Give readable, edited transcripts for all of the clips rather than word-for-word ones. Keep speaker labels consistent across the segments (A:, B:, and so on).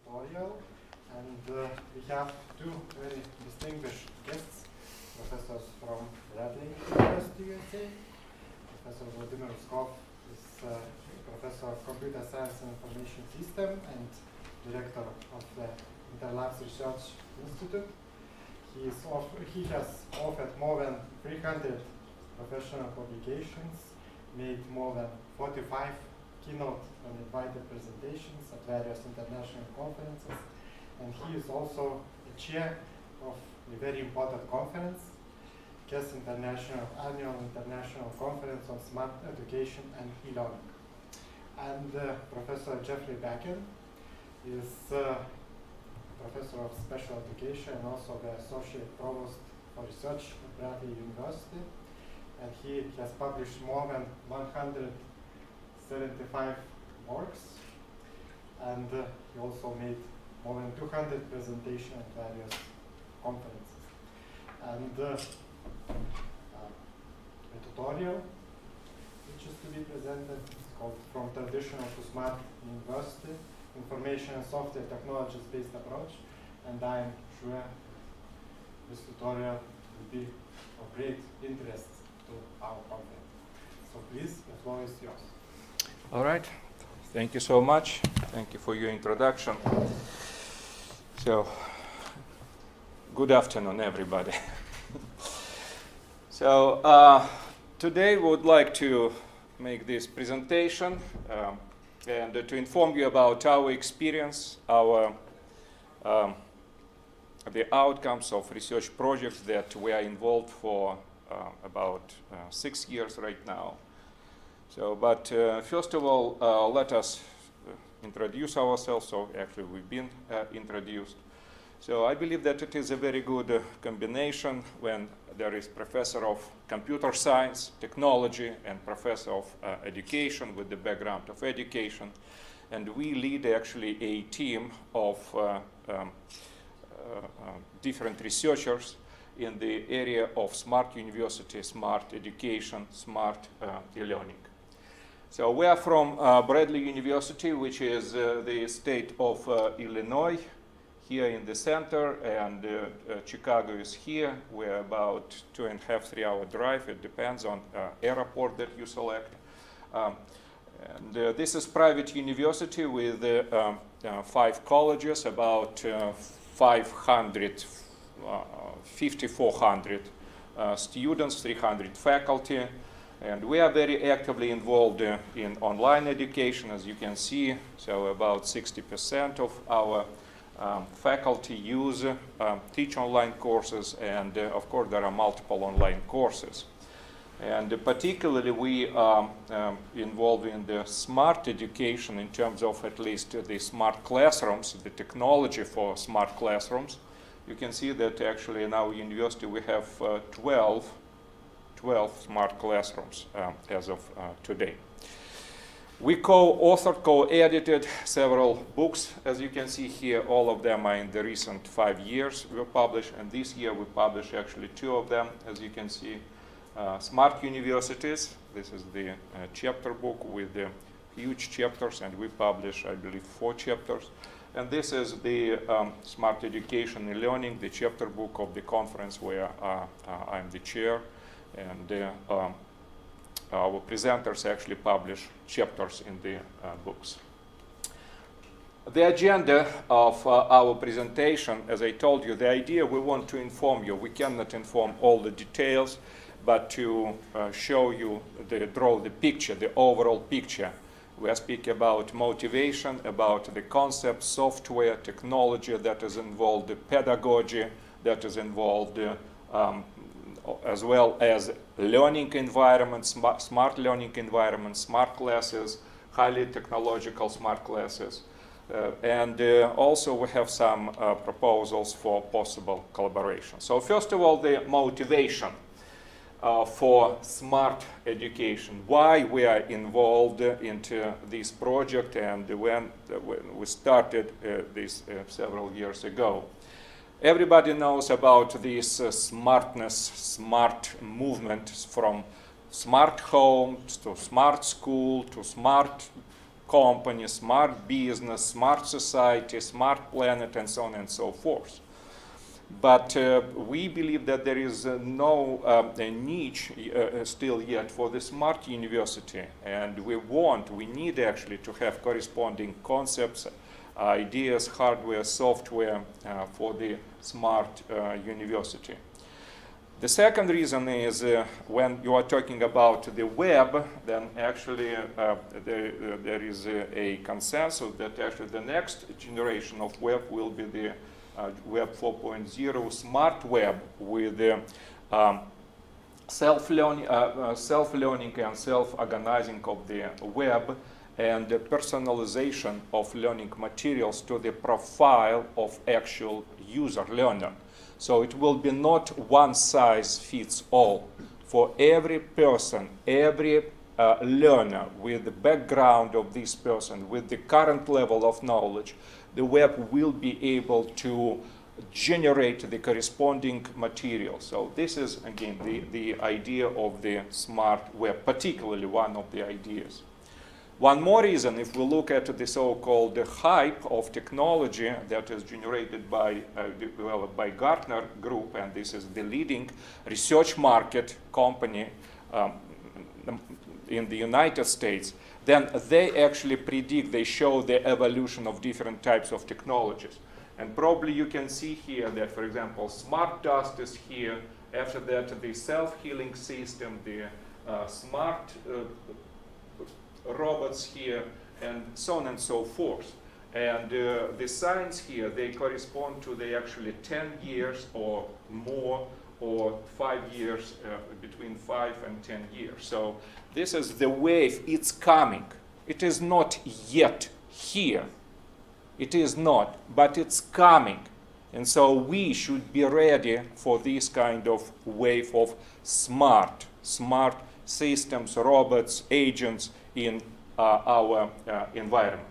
A: tutorial. And we have two very distinguished guests, professors from Vladimir University, USA. Professor Vladimir Uskov is Professor of Computer Science and Information System and Director of the Interlabs Research Institute. He has authored more than 300 professional publications, made more than 45 keynote and invited presentations at various international conferences, and he is also the chair of a very important conference, ICIST Annual International Conference on Smart Education and E-Learning. And Professor Jeffrey Bakken is Professor of Special Education and also the Associate Provost for Research at Bradley University. And he has published more than 175 works. And he also made more than 200 presentations at various conferences. And a tutorial which is to be presented is called From Traditional to Smart University, Information and Software Technologies-Based Approach. And I am sure this tutorial will be of great interest to our conference. So please, the floor is yours.
B: All right. Thank you so much. Thank you for your introduction. So, good afternoon, everybody. So, today we would like to make this presentation and to inform you about our experience, the outcomes of research projects that we are involved for about 6 years right now. So, but first of all, let us introduce ourselves. So actually we've been introduced. So I believe that it is a very good combination when there is professor of computer science, technology, and professor of education with the background of education. And we lead actually a team of different researchers in the area of smart university, smart education, smart e-learning. So we are from Bradley University, which is the state of Illinois, here in the center, and Chicago is here. We're about 2.5 to 3 hour drive. It depends on airport that you select. And this is private university with 5 colleges, about 5,400 students, 300 faculty. And we are very actively involved in online education, as you can see. So about 60% of our faculty teach online courses, and of course there are multiple online courses. And particularly we are involved in the smart education in terms of at least the smart classrooms, the technology for smart classrooms. You can see that actually in our university we have 12 smart classrooms as of today. We co-authored, co-edited several books. As you can see here, all of them are in the recent 5 years we published, and this year we published actually 2 of them. As you can see, Smart Universities, this is the chapter book with the huge chapters, and we publish, I believe, 4 chapters. And this is the Smart Education and Learning, the chapter book of the conference where I'm the chair. And our presenters actually publish chapters in the books. The agenda of our presentation, as I told you, the idea we want to inform you. We cannot inform all the details, but to show you, draw the picture, the overall picture. We are speaking about motivation, about the concept, software, technology that is involved, the pedagogy that is involved, as well as learning environments, smart learning environments, smart classes, highly technological smart classes. And also we have some proposals for possible collaboration. So first of all, the motivation for smart education. Why we are involved into this project and when we started this several years ago. Everybody knows about this smartness, smart movement from smart home to smart school to smart company, smart business, smart society, smart planet, and so on and so forth. But we believe that there is no niche still yet for the smart university, and we need actually to have corresponding concepts, ideas, hardware, software for the smart university. The second reason is when you are talking about the web, then actually there is a consensus that actually the next generation of web will be the Web 4.0 smart web with self-learning and self-organizing of the web and the personalization of learning materials to the profile of actual user learner. So it will be not one size fits all. For every person, every learner with the background of this person, with the current level of knowledge, the web will be able to generate the corresponding material. So this is, again, the idea of the smart web, particularly one of the ideas. One more reason, if we look at the so-called hype of technology that is generated by, developed by Gartner Group, and this is the leading research market company in the United States, then they actually predict, they show the evolution of different types of technologies. And probably you can see here that, for example, smart dust is here. After that, the self-healing system, the smart robots here, and so on and so forth. And the signs here, they correspond to the actually 10 years or more, or 5 years, between 5 and 10 years. So this is the wave, it's coming. It is not yet here. It is not, but it's coming. And so we should be ready for this kind of wave of smart systems, robots, agents in our environment.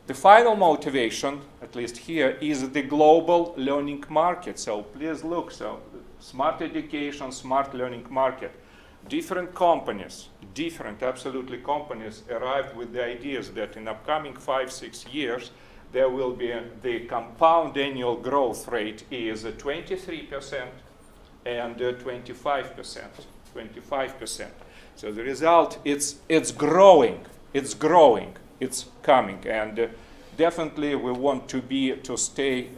B: The final motivation, at least here, is the global learning market. So please look, so smart education, smart learning market. Different companies, absolutely companies, arrived with the ideas that in upcoming 5-6 years, there will be the compound annual growth rate is 23% and 25%. So the result, it's growing, it's coming, and definitely we want to stay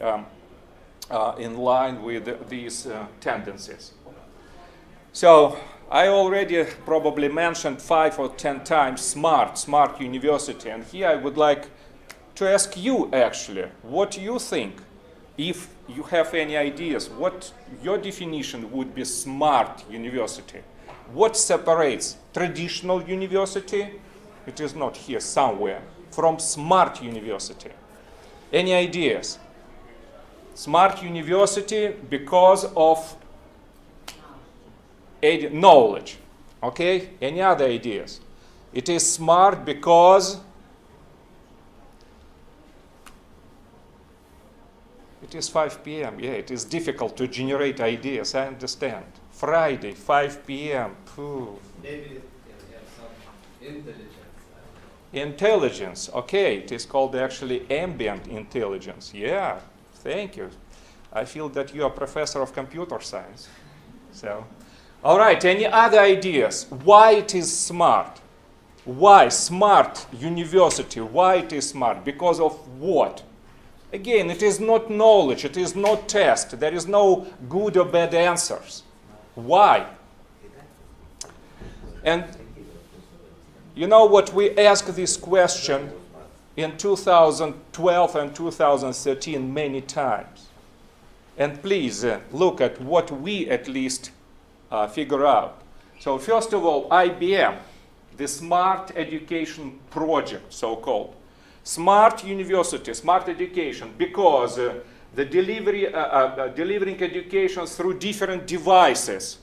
B: in line with these tendencies. So I already probably mentioned 5 or 10 times smart university, and here I would like to ask you actually, what you think, if you have any ideas, what your definition would be smart university? What separates traditional university, it is not here somewhere, from smart university? Any ideas? Smart university because of knowledge, okay? Any other ideas? It is smart because it is 5 p.m. Yeah, it is difficult to generate ideas, I understand. Friday, 5 p.m.
C: Maybe it has some intelligence.
B: Intelligence, okay, it is called actually ambient intelligence. Yeah, thank you. I feel that you are a professor of computer science. So, all right, any other ideas? Why it is smart? Why smart university? Why it is smart? Because of what? Again, it is not knowledge, it is not test. There is no good or bad answers. Why? And you know what, we asked this question in 2012 and 2013 many times. And please look at what we at least figure out. So first of all, IBM, the Smart Education Project, so-called. Smart university, smart education, because the delivering education through different devices,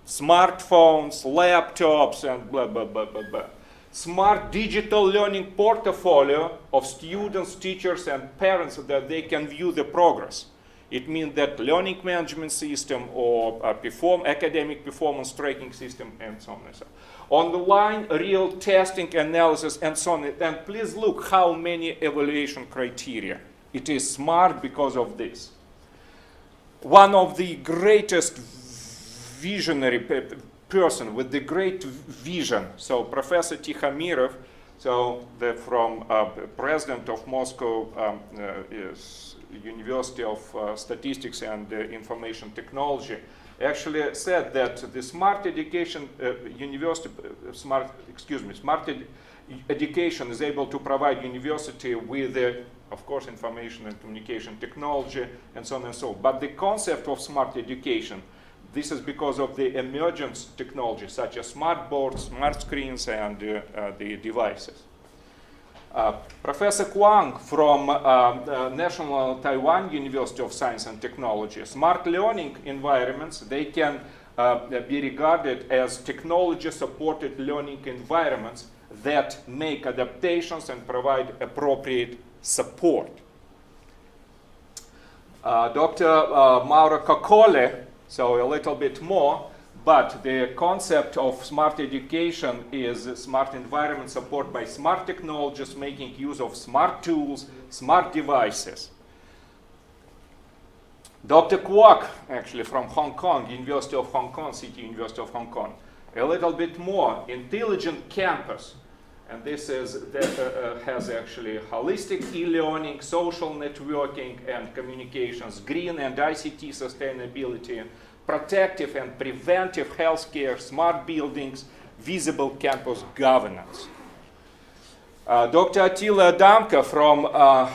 B: smartphones, laptops, and blah, blah, blah, blah, blah. Smart digital learning portfolio of students, teachers, and parents so that they can view the progress. It means that learning management system or academic performance tracking system and so on and so on. Online real testing analysis and so on. And please look how many evaluation criteria. It is smart because of this. One of the greatest visionary person with the great vision, so Professor Tikhomirov, so from president of Moscow University of Statistics and Information Technology, actually said that the smart education smart education is able to provide university with, of course, information and communication technology and so on and so on. But the concept of smart education, this is because of the emergence technology such as smart boards, smart screens, and the devices. Professor Hwang from National Taiwan University of Science and Technology, smart learning environments, they can be regarded as technology-supported learning environments that make adaptations and provide appropriate support. Dr. Mauro Coccole, so a little bit more, but the concept of smart education is smart environment support by smart technologies making use of smart tools, smart devices. Dr. Kwok, actually from Hong Kong, University of Hong Kong, City University of Hong Kong, a little bit more, intelligent campus. And this is has actually holistic e-learning, social networking and communications, green and ICT sustainability, protective and preventive healthcare, smart buildings, visible campus governance. Dr. Attila Adamka from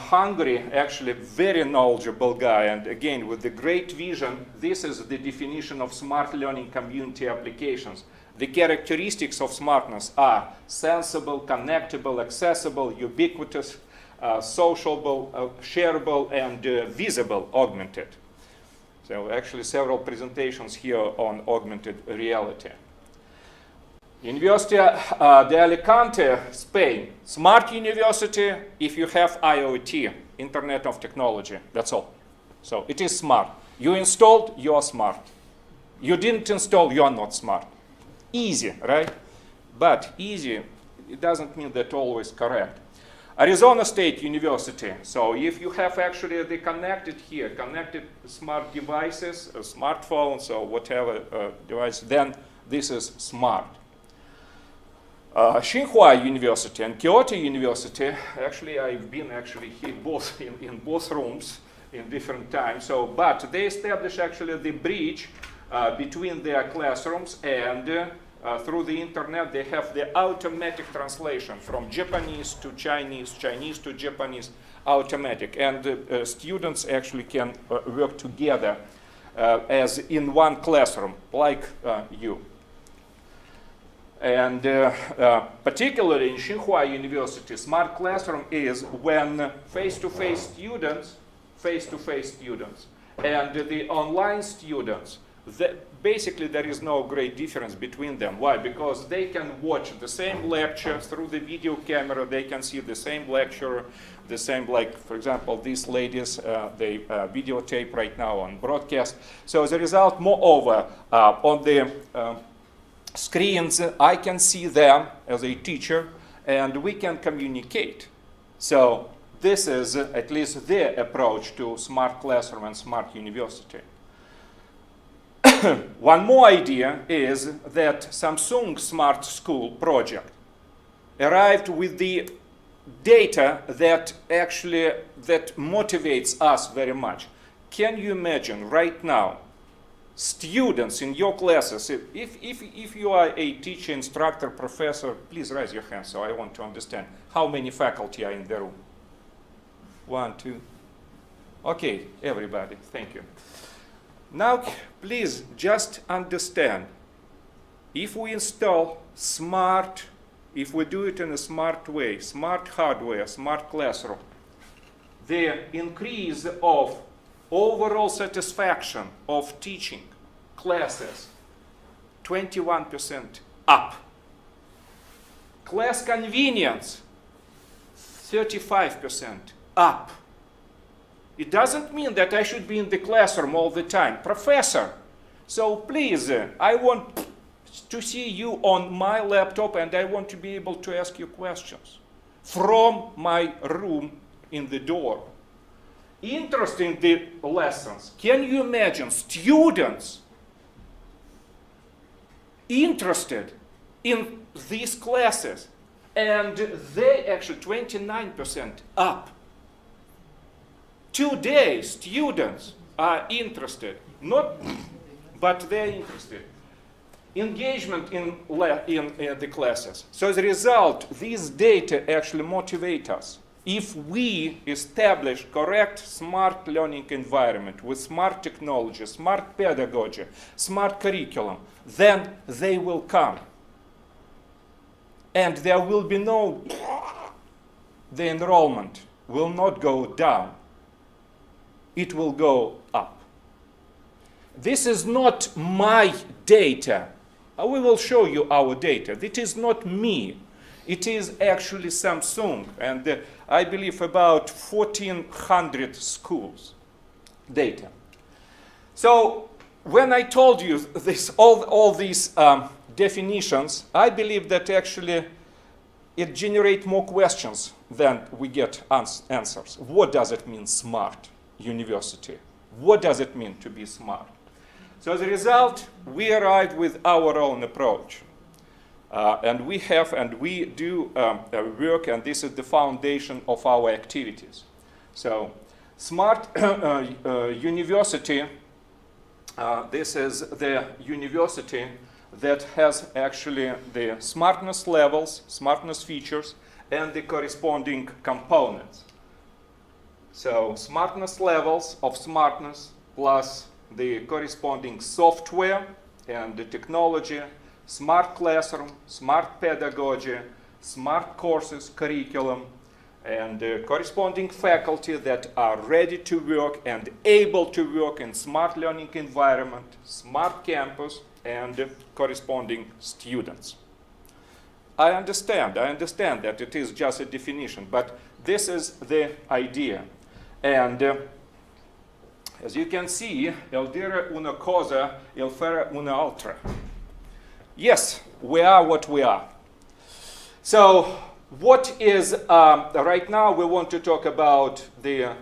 B: Hungary, actually very knowledgeable guy, and again with the great vision, this is the definition of smart learning community applications. The characteristics of smartness are sensible, connectable, accessible, ubiquitous, sociable, shareable, and visible, augmented. So actually several presentations here on augmented reality. University de Alicante, Spain. Smart university if you have IoT, Internet of Technology, that's all. So it is smart. You installed, you are smart. You didn't install, you are not smart. Easy, right? But easy, it doesn't mean that always correct. Arizona State University. So if you have actually the connected smart devices, smartphones or whatever device, then this is smart. Tsinghua University and Kyoto University, actually I've been here both in both rooms in different times. So, but they established actually the bridge between their classrooms and through the internet, they have the automatic translation from Japanese to Chinese, Chinese to Japanese, automatic. And students actually can work together as in one classroom, like you. And particularly in Tsinghua University, smart classroom is when face-to-face students, and the online students, basically there is no great difference between them. Why? Because they can watch the same lecture through the video camera, they can see the same lecture, the same, like, for example, these ladies, they videotape right now on broadcast. So as a result, moreover, on the screens, I can see them as a teacher, and we can communicate. So this is at least their approach to smart classroom and smart university. One more idea is that Samsung Smart School project arrived with the data that actually motivates us very much. Can you imagine right now, students in your classes, if you are a teacher, instructor, professor, please raise your hand so I want to understand how many faculty are in the room. 1, 2. Okay, everybody, thank you. Now, please just understand, if we install smart, if we do it in a smart way, smart hardware, smart classroom, the increase of overall satisfaction of teaching classes, 21% up. Class convenience, 35% up. It doesn't mean that I should be in the classroom all the time. Professor, so please, I want to see you on my laptop and I want to be able to ask you questions from my room in the dorm. Interest in the lessons. Can you imagine students interested in these classes? And they actually 29% up. Today, students are interested, but they're interested. Engagement in the classes. So as a result, these data actually motivate us. If we establish correct smart learning environment with smart technology, smart pedagogy, smart curriculum, then they will come. And there will be the enrollment will not go down. It will go up. This is not my data. We will show you our data. It is not me. It is actually Samsung, and I believe about 1,400 schools data. So when I told you this, all these definitions, I believe that actually it generates more questions than we get answers. What does it mean, smart university? What does it mean to be smart? So as a result, we arrived with our own approach. And we do work, and this is the foundation of our activities. So Smart University, this is the university that has actually the smartness levels, smartness features, and the corresponding components. So smartness levels of smartness plus the corresponding software and the technology, smart classroom, smart pedagogy, smart courses, curriculum, and corresponding faculty that are ready to work and able to work in smart learning environment, smart campus, and corresponding students. I understand that it is just a definition, but this is the idea. And as you can see, el dire una cosa, el fare una altra. Yes, we are what we are. So what is, right now we want to talk about the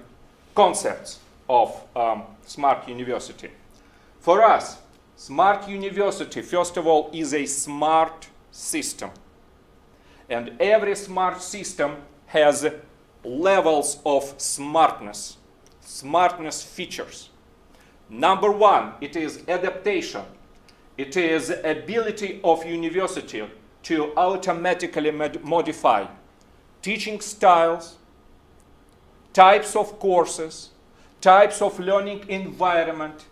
B: concepts of Smart University. For us, Smart University, first of all, is a smart system. And every smart system has levels of smartness, smartness features. Number one, it is adaptation. It is ability of university to automatically modify teaching styles, types of courses, types of learning environment,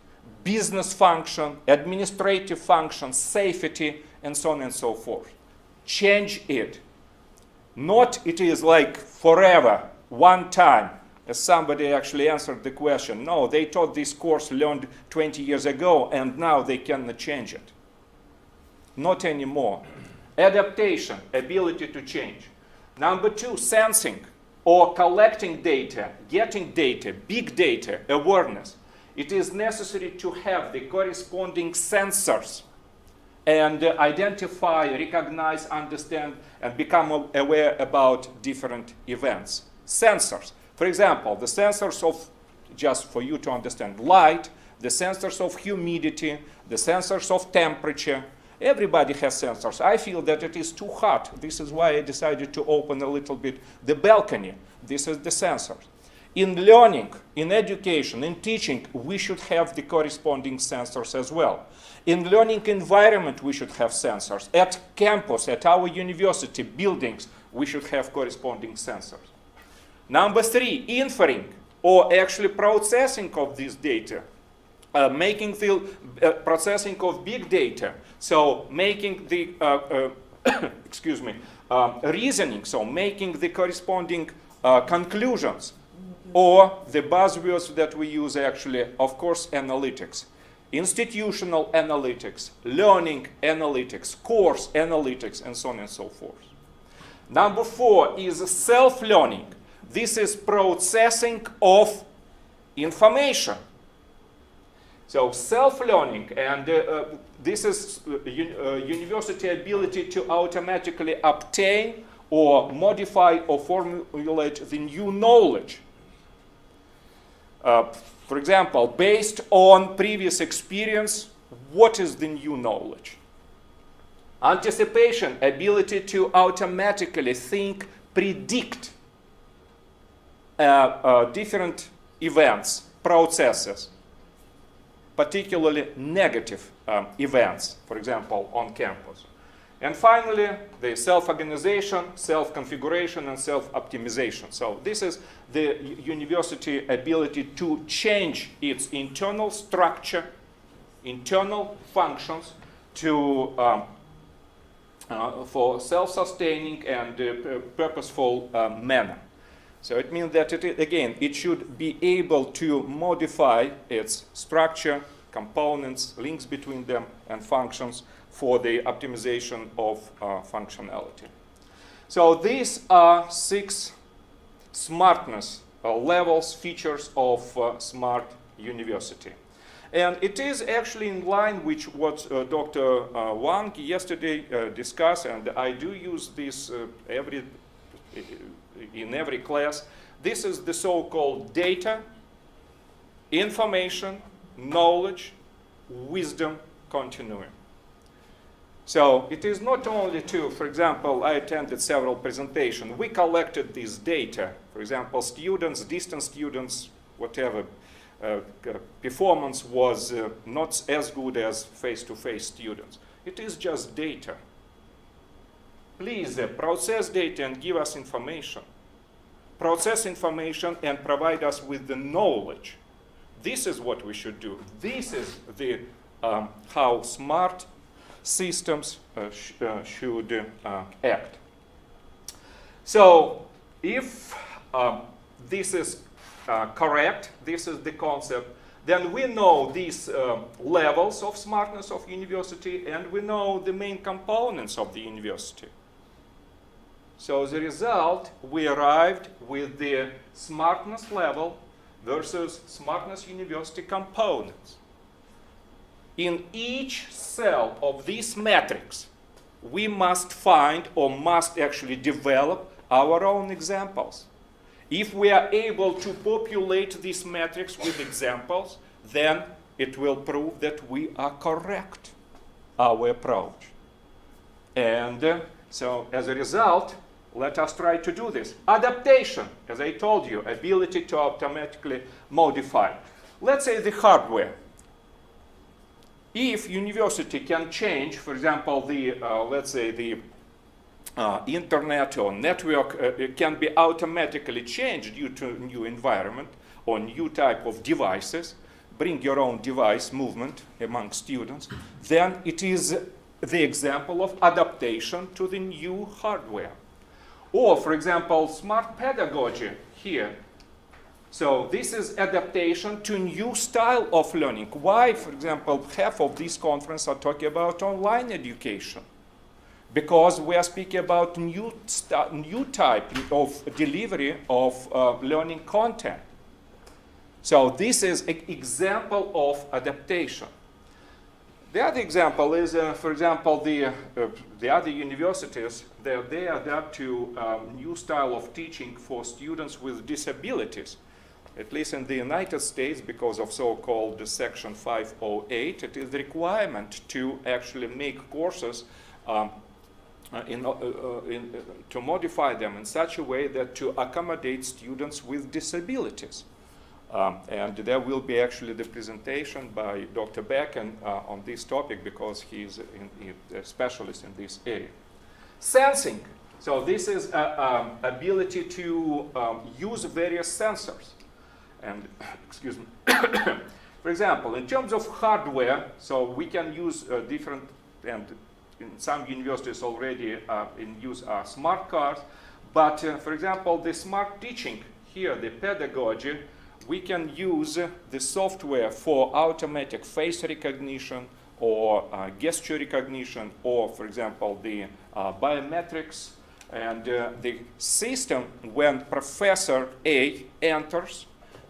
B: business function, administrative function, safety, and so on and so forth. Change it. Not it is like forever, one time, as somebody actually answered the question. No, they taught this course learned 20 years ago, and now they cannot change it. Not anymore. Adaptation, ability to change. Number two, sensing or collecting data, getting data, big data, awareness. It is necessary to have the corresponding sensors and identify, recognize, understand, and become aware about different events. Sensors. For example, the sensors of, just for you to understand, light, the sensors of humidity, the sensors of temperature. Everybody has sensors. I feel that it is too hot. This is why I decided to open a little bit the balcony. This is the sensors. In learning, in education, in teaching, we should have the corresponding sensors as well. In learning environment, we should have sensors. At campus, at our university buildings, we should have corresponding sensors. Number three, inferring, or actually processing of this data. Making the processing of big data. So making the, excuse me, reasoning, so making the corresponding conclusions. Or the buzzwords that we use actually, of course, analytics. Institutional analytics, learning analytics, course analytics, and so on and so forth. Number four is self-learning. This is processing of information. So self-learning, and this is university ability to automatically obtain or modify or formulate the new knowledge. For example, based on previous experience, what is the new knowledge? Anticipation, ability to automatically think, predict different events, processes, particularly negative events, for example, on campus. And finally, the self-organization, self-configuration, and self-optimization. So this is the university ability to change its internal structure, internal functions to for self-sustaining and purposeful manner. So it means that, it should be able to modify its structure, components, links between them, and functions for the optimization of functionality. So these are 6 smartness levels, features of smart university. And it is actually in line with what Dr. Hwang yesterday discussed, and I do use this in every class. This is the so-called data, information, knowledge, wisdom continuum. So it is not only to, for example, I attended several presentations. We collected this data. For example, students, distance students, whatever, performance was not as good as face-to-face students. It is just data. Please process data and give us information. Process information and provide us with the knowledge. This is what we should do. This is the how smart systems should act. So if this is correct, this is the concept, then we know these levels of smartness of university, and we know the main components of the university. So as a result, we arrived with the smartness level versus smartness university components. In each cell of this matrix, we must find or must actually develop our own examples. If we are able to populate this matrix with examples, then it will prove that we are correct, our approach. And so as a result, let us try to do this. Adaptation, as I told you, ability to automatically modify. Let's say the hardware. If university can change, for example, the let's say the internet or network can be automatically changed due to new environment or new type of devices, bring your own device movement among students, then it is the example of adaptation to the new hardware. Or, for example, smart pedagogy here. So this is adaptation to new style of learning. Why, for example, half of this conference are talking about online education? Because we are speaking about new type of delivery of learning content. So this is an example of adaptation. The other example is, for example, the other universities, they adapt to new style of teaching for students with disabilities. At least in the United States, because of so-called Section 508, it is the requirement to actually make courses to modify them in such a way that to accommodate students with disabilities. And there will be actually the presentation by Dr. Bakken on this topic, because he's a specialist in this area. Sensing. So this is ability to use various sensors. And, excuse me. For example, in terms of hardware, so we can use different, and in some universities already in use are smart cards. But, for example, the smart teaching here, the pedagogy, we can use the software for automatic face recognition or gesture recognition, or, for example, the biometrics. And the system, when Professor A enters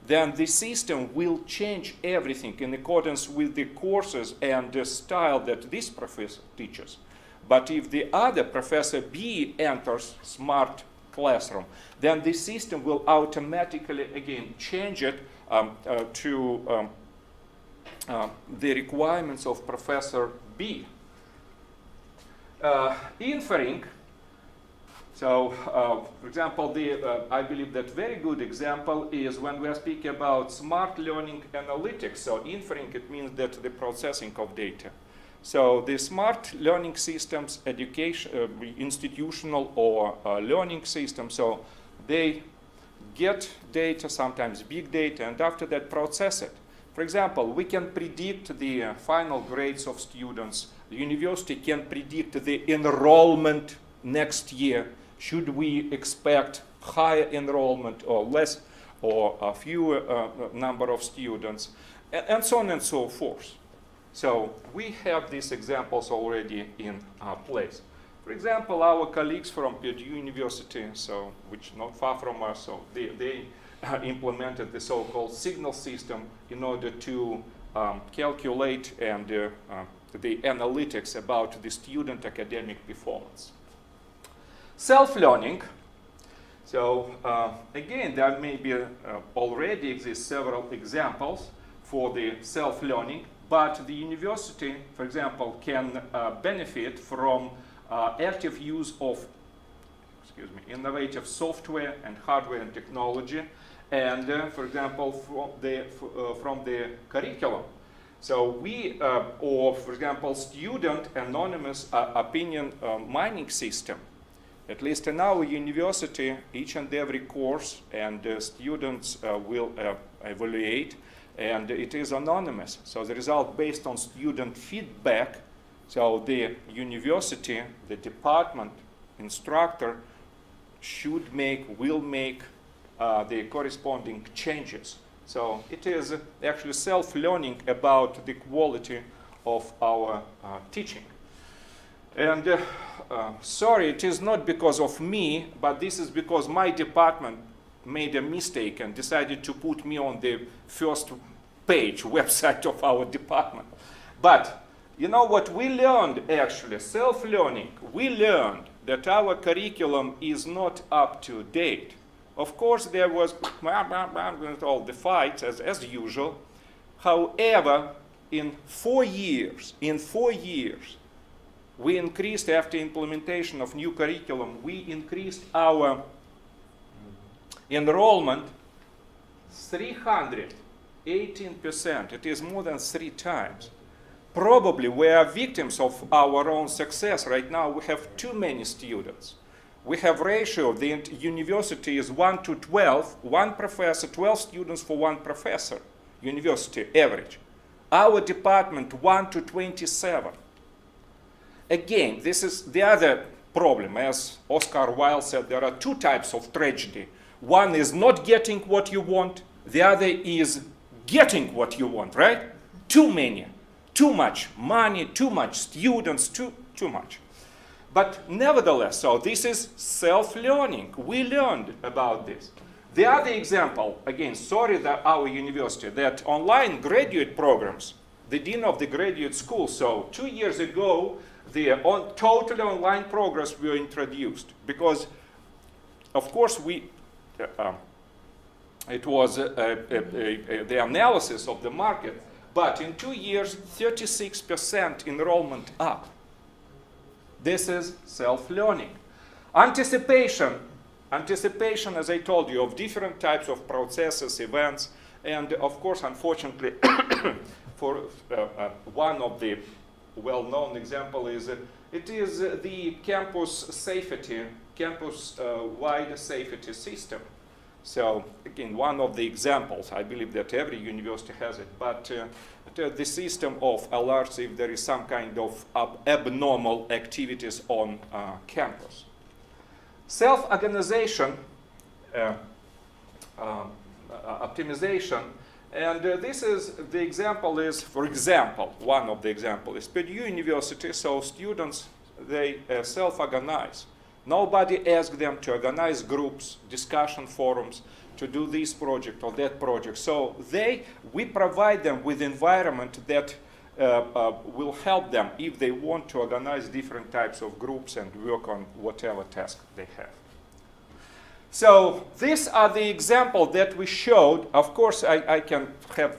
B: then the system will change everything in accordance with the courses and the style that this professor teaches. But if the other Professor B enters Smart Classroom, then the system will automatically, again, change it to the requirements of Professor B. Inferring, so for example, I believe that very good example is when we are speaking about Smart Learning Analytics. So inferring, it means that the processing of data. So the smart learning systems, education, institutional or learning systems, so they get data, sometimes big data, and after that process it. For example, we can predict the final grades of students. The university can predict the enrollment next year. Should we expect higher enrollment or less, or a fewer number of students, and so on and so forth. So we have these examples already in place. For example, our colleagues from Purdue University, so which not far from us, so they implemented the so-called signal system in order to calculate and the analytics about the student academic performance. Self-learning. So again, there maybe already exist several examples for the self-learning. But the university, for example, can benefit from active use of, innovative software and hardware and technology, and for example, from the curriculum. So we, or for example, student anonymous opinion mining system. At least in our university, each and every course and students will evaluate. And it is anonymous. So the result based on student feedback. So the university, the department, instructor will make the corresponding changes. So it is actually self-learning about the quality of our teaching. And sorry, it is not because of me, but this is because my department made a mistake and decided to put me on the first page website of our department. But you know what we learned actually, self-learning, we learned that our curriculum is not up to date. Of course, there was all the fights as usual. However, in 4 years, we increased, after implementation of new curriculum, we increased our enrollment 318%. It is more than 3 times. Probably we are victims of our own success. Right now we have too many students. We have ratio, the university is 1 to 12, 1 professor, 12 students for 1 professor, university average. Our department 1 to 27. Again, this is the other problem. As Oscar Wilde said, there are 2 types of tragedy. One is not getting what you want. The other is getting what you want, right? Too many, too much money, too much students, too much. But nevertheless, so this is self-learning. We learned about this. The other example, again, sorry that our university, that online graduate programs, the dean of the graduate school, so 2 years ago, the totally online programs were introduced because, of course, it was the analysis of the market, but in 2 years, 36% enrollment up. This is self-learning. Anticipation, as I told you, of different types of processes, events, and of course, unfortunately, for one of the well-known example is it is the campus-wide safety system. So again, one of the examples, I believe that every university has it, but the system of alerts if there is some kind of abnormal activities on campus. Self-organization, optimization, and this is the example is, for example, one of the examples is Purdue University, so students, they self-organize. Nobody asked them to organize groups, discussion forums, to do this project or that project. So we provide them with environment that will help them if they want to organize different types of groups and work on whatever task they have. So these are the examples that we showed. Of course, I can have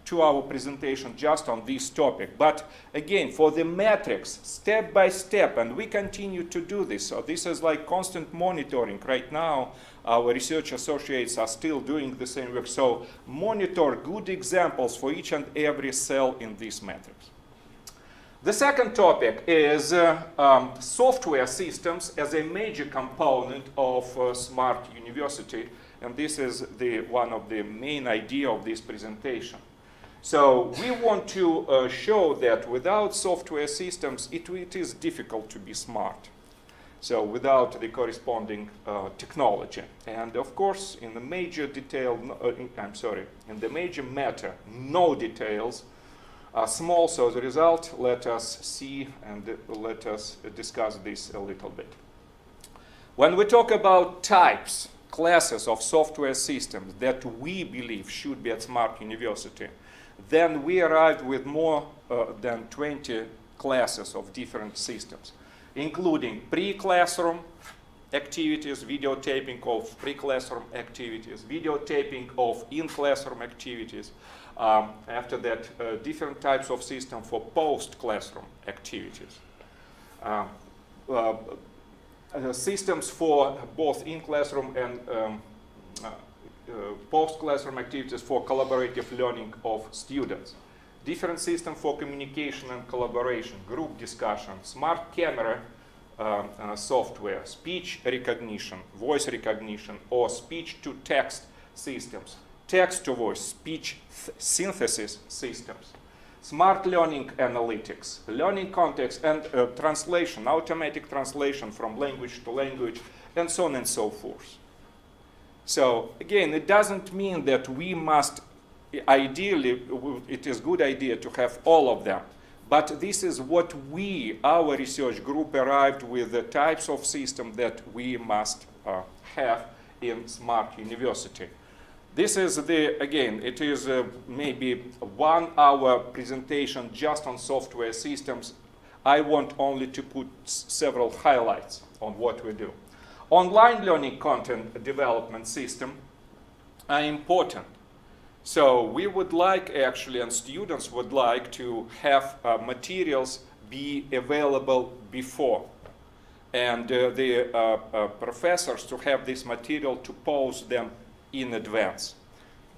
B: 2-hour presentation just on this topic. But again, for the metrics, step by step, and we continue to do this. So this is like constant monitoring. Right now, our research associates are still doing the same work. So monitor good examples for each and every cell in these metrics. The second topic is software systems as a major component of Smart University. And this is one of the main idea of this presentation. So we want to show that without software systems, it is difficult to be smart. So without the corresponding technology. And of course, in the major detail, in the major matter, no details are small. So as a result, let us see and let us discuss this a little bit. When we talk about types, classes of software systems that we believe should be at Smart University, then we arrived with more than 20 classes of different systems, including pre-classroom activities, videotaping of pre-classroom activities, videotaping of in-classroom activities. After that, different types of system for post-classroom activities. Systems for both in-classroom and post-classroom activities for collaborative learning of students. Different system for communication and collaboration, group discussion, smart camera software, speech recognition, voice recognition, or speech-to-text systems, text-to-voice, speech synthesis systems, smart learning analytics, learning context and translation, automatic translation from language to language, and so on and so forth. So again, it doesn't mean that we must, ideally, it is a good idea to have all of them. But this is what our research group arrived with the types of system that we must have in Smart University. This is again, it is maybe 1 hour presentation just on software systems. I want only to put several highlights on what we do. Online learning content development system are important. So we would like actually, and students would like to have materials be available before. And the professors to have this material to post them in advance.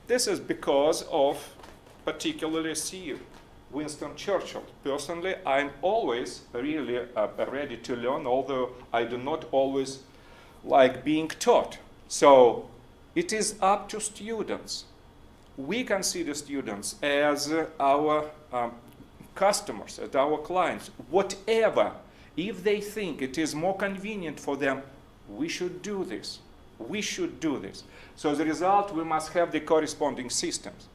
B: This is because of particularly Winston Churchill. Personally, I'm always really ready to learn, although I do not always like being taught. So it is up to students. We consider students as our customers, as our clients. Whatever, if they think it is more convenient for them, we should do this. We should do this. So as a result, we must have the corresponding systems.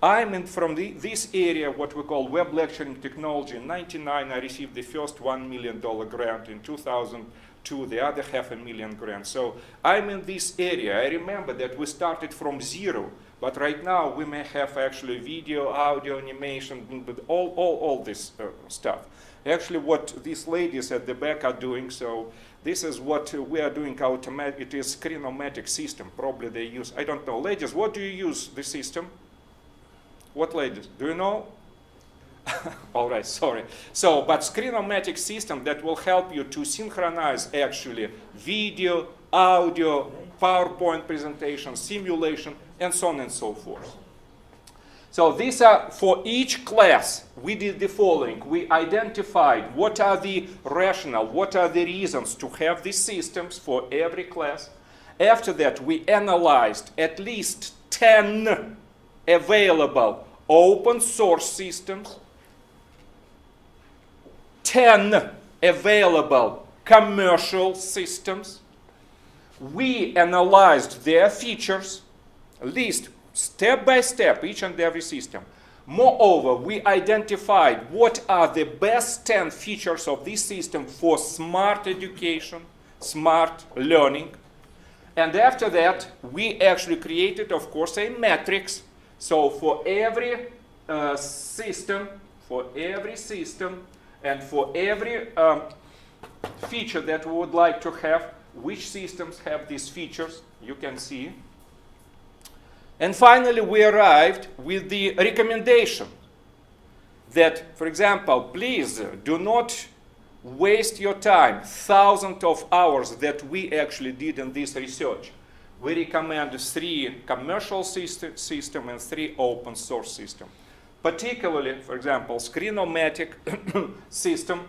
B: I'm from this area, what we call web lecturing technology. In 1999, I received the first $1 million grant. In 2002, the other $500,000 grant. So I'm in this area. I remember that we started from zero. But right now, we may have actually video, audio, animation, but all this stuff. Actually, what these ladies at the back are doing, so this is what we are doing automatic. It is screen-o-matic system. Probably they use, I don't know. Ladies, what do you use the system? What ladies? Do you know? All right, sorry. So, but screen-o-matic system that will help you to synchronize actually video, audio, PowerPoint presentation, simulation, and so on and so forth. So these are for each class. We did the following. We identified what are the rationale, what are the reasons to have these systems for every class. After that, we analyzed at least 10 available open source systems, 10 available commercial systems. We analyzed their features, list step by step, each and every system. Moreover, we identified what are the best 10 features of this system for smart education, smart learning. And after that, we actually created, of course, a matrix. So for every system, and for every feature that we would like to have, which systems have these features, you can see. And finally, we arrived with the recommendation that, for example, please do not waste your time, thousands of hours that we actually did in this research. We recommend 3 commercial systems and 3 open source systems. Particularly, for example, Screenomatic system.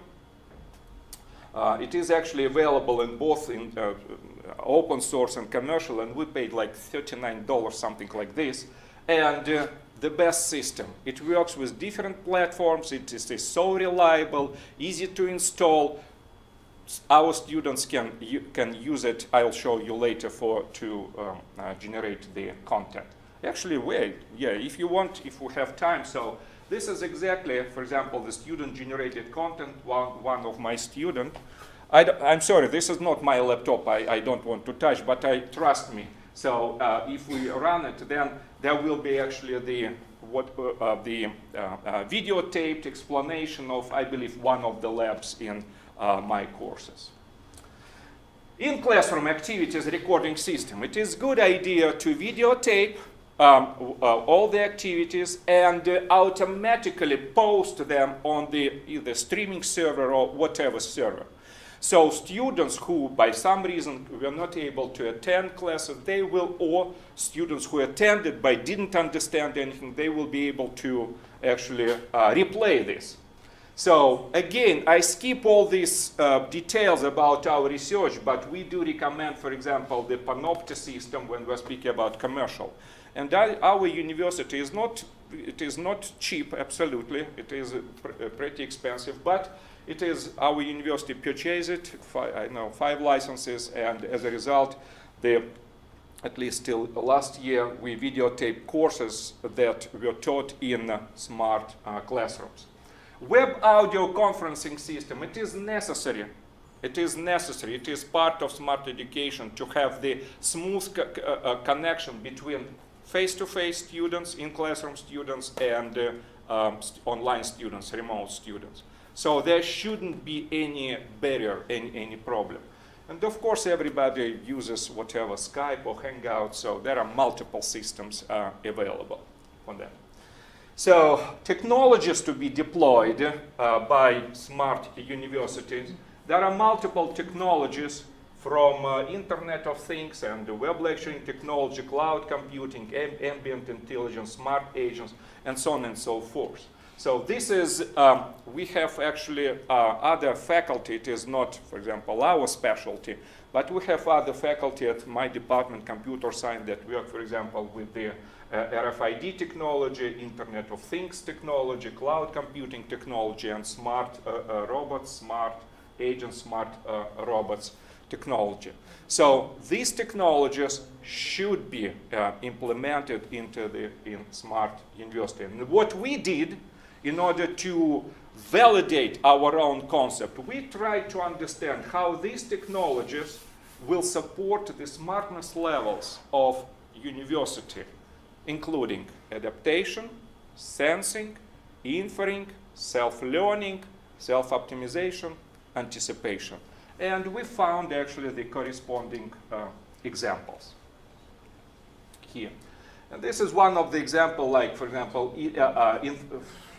B: It is actually available in both in open source and commercial, and we paid like $39, something like this. And the best system. It works with different platforms. It is so reliable, easy to install. Our students can use it. I'll show you later to generate the content. Actually, if you want, if we have time. So this is exactly, for example, the student-generated content. One of my students. I'm sorry, this is not my laptop. I don't want to touch, but trust me. So if we run it, then there will be actually the videotaped explanation of, I believe, one of the labs in my courses. In classroom activities recording system, it is a good idea to videotape all the activities and automatically post them on the either streaming server or whatever server. So students who, by some reason, were not able to attend classes, they will, or students who attended but didn't understand anything, they will be able to actually replay this. So again, I skip all these details about our research, but we do recommend, for example, the Panopta system when we're speaking about commercial. And our university is not cheap, absolutely. It is pretty expensive, but it is our university purchased it, 5 licenses, and as a result, at least till last year, we videotaped courses that were taught in smart classrooms. Web audio conferencing system, it is necessary. It is necessary. It is part of smart education to have the smooth connection between face-to-face students, in-classroom students, and online students, remote students. So there shouldn't be any barrier, any problem. And of course, everybody uses whatever, Skype or Hangout, so there are multiple systems available for that. So technologies to be deployed by smart universities. There are multiple technologies from Internet of Things and web lecturing technology, cloud computing, ambient intelligence, smart agents, and so on and so forth. So this is, we have actually other faculty. It is not, for example, our specialty, but we have other faculty at my department, computer science, that work, for example, with the RFID technology, Internet of Things technology, cloud computing technology, and smart robots, smart agents, smart robots technology. So these technologies should be implemented in smart university. And what we did in order to validate our own concept, we tried to understand how these technologies will support the smartness levels of university, including adaptation, sensing, inferring, self-learning, self-optimization, anticipation. And we found actually the corresponding examples here. And this is one of the examples, like, for example,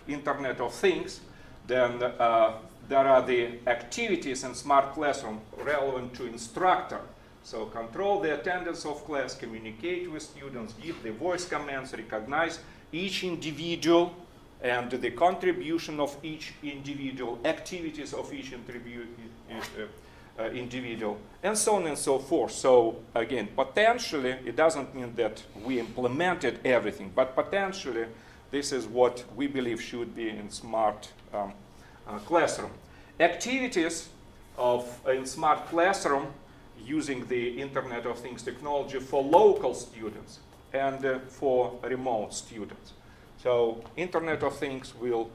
B: Internet of Things. Then there are the activities in smart classroom relevant to instructor. So control the attendance of class, communicate with students, give the voice commands, recognize each individual and the contribution of each individual, activities of each individual, and so on and so forth. So again, potentially, it doesn't mean that we implemented everything, but potentially, this is what we believe should be in smart classroom. Activities in smart classroom using the Internet of Things technology for local students and for remote students. So Internet of Things will